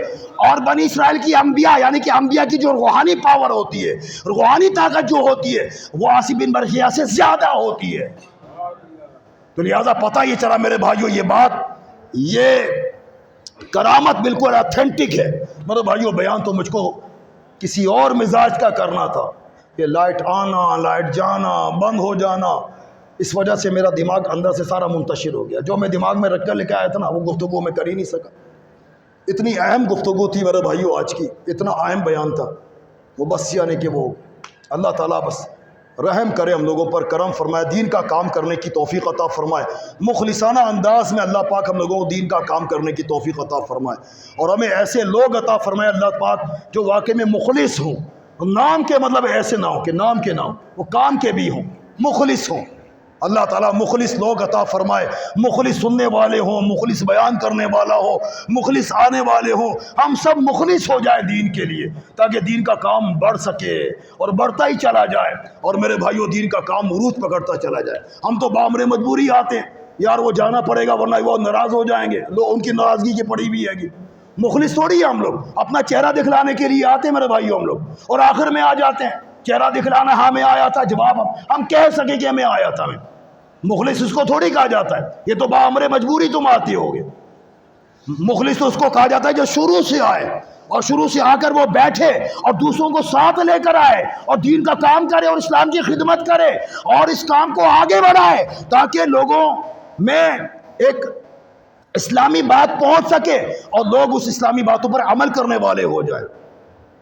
اور بنی اسرائیل کی انبیاء یعنی کہ انبیاء کی جو روحانی پاور ہوتی ہے، روحانی طاقت جو ہوتی ہے وہ عاصم بن برقیہ سے زیادہ ہوتی ہے. تو لہذا پتہ یہ چلا میرے بھائیو یہ بات، یہ کرامت بالکل اتھینٹک ہے. میرے بھائیو بیان تو مجھ کو کسی اور مزاج کا کرنا تھا، یہ لائٹ آنا لائٹ جانا بند ہو جانا، اس وجہ سے میرا دماغ اندر سے سارا منتشر ہو گیا. جو میں دماغ میں رکھ کر لے کے آیا تھا نا وہ گفتگو میں کر ہی نہیں سکا. اتنی اہم گفتگو تھی میرے بھائیو آج کی، اتنا اہم بیان تھا وہ، بس یعنی کہ وہ اللہ تعالیٰ بس رحم کرے ہم لوگوں پر، کرم فرمائے، دین کا کام کرنے کی توفیق عطا فرمائے، مخلصانہ انداز میں اللہ پاک ہم لوگوں کو دین کا کام کرنے کی توفیق عطا فرمائے، اور ہمیں ایسے لوگ عطا فرمائے اللہ پاک جو واقعی میں مخلص ہوں، نام کے مطلب ایسے نہ ہوں کہ نام کے نہ ہوں، وہ کام کے بھی ہوں، مخلص ہوں. اللہ تعالیٰ مخلص لوگ عطا فرمائے، مخلص سننے والے ہوں، مخلص بیان کرنے والا ہو، مخلص آنے والے ہوں، ہم سب مخلص ہو جائیں دین کے لیے، تاکہ دین کا کام بڑھ سکے اور بڑھتا ہی چلا جائے، اور میرے بھائیوں دین کا کام عروج پکڑتا چلا جائے۔ ہم تو بامر مجبوری آتے ہیں، یار وہ جانا پڑے گا ورنہ وہ ناراض ہو جائیں گے، لوگ ان کی ناراضگی کی پڑی بھی ہے گی۔ مخلص تھوڑی ہے ہم لوگ، اپنا چہرہ دکھلانے کے لیے آتے ہیں میرے بھائیوں ہم لوگ، اور آخر میں آ جاتے ہیں چہرہ دکھلانا، ہاں میں آیا تھا، جواب ہم کہہ سکیں کہ میں آیا تھا۔ میں مخلص اس کو تھوڑی کہا جاتا ہے، یہ تو بامر مجبوری تم آتے ہوگے۔ مخلص تو اس کو کہا جاتا ہے جو شروع سے آئے، اور شروع سے آ کر وہ بیٹھے اور دوسروں کو ساتھ لے کر آئے اور دین کا کام کرے اور اسلام کی خدمت کرے اور اس کام کو آگے بڑھائے، تاکہ لوگوں میں ایک اسلامی بات پہنچ سکے اور لوگ اس اسلامی باتوں پر عمل کرنے والے ہو جائیں۔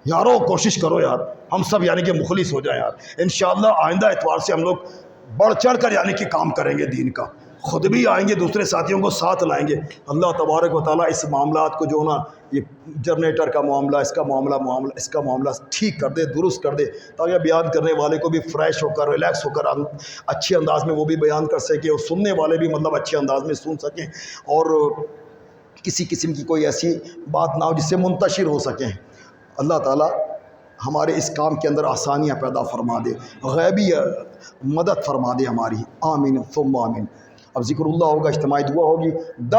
یارو کوشش کرو یار، ہم سب یعنی کہ مخلص ہو جائیں یار، انشاءاللہ آئندہ اتوار سے ہم لوگ بڑھ چڑھ کر یعنی کہ کام کریں گے دین کا، خود بھی آئیں گے، دوسرے ساتھیوں کو ساتھ لائیں گے۔ اللہ تبارک و تعالیٰ اس معاملات کو جو نا، یہ جنریٹر کا معاملہ، اس کا معاملہ ٹھیک کر دے، درست کر دے، تاکہ بیان کرنے والے کو بھی فریش ہو کر، ریلیکس ہو کر، اچھے انداز میں وہ بھی بیان کر سکے، اور سننے والے بھی مطلب اچھے انداز میں سن سکیں، اور کسی قسم کی کوئی ایسی بات نہ ہو جس سے منتشر ہو سکیں۔ اللہ تعالیٰ ہمارے اس کام کے اندر آسانیاں پیدا فرما دے، غیبی مدد فرما دے ہماری، آمین ثم آمین۔ اب ذکر اللہ ہوگا، اجتماعی دعا ہوگی۔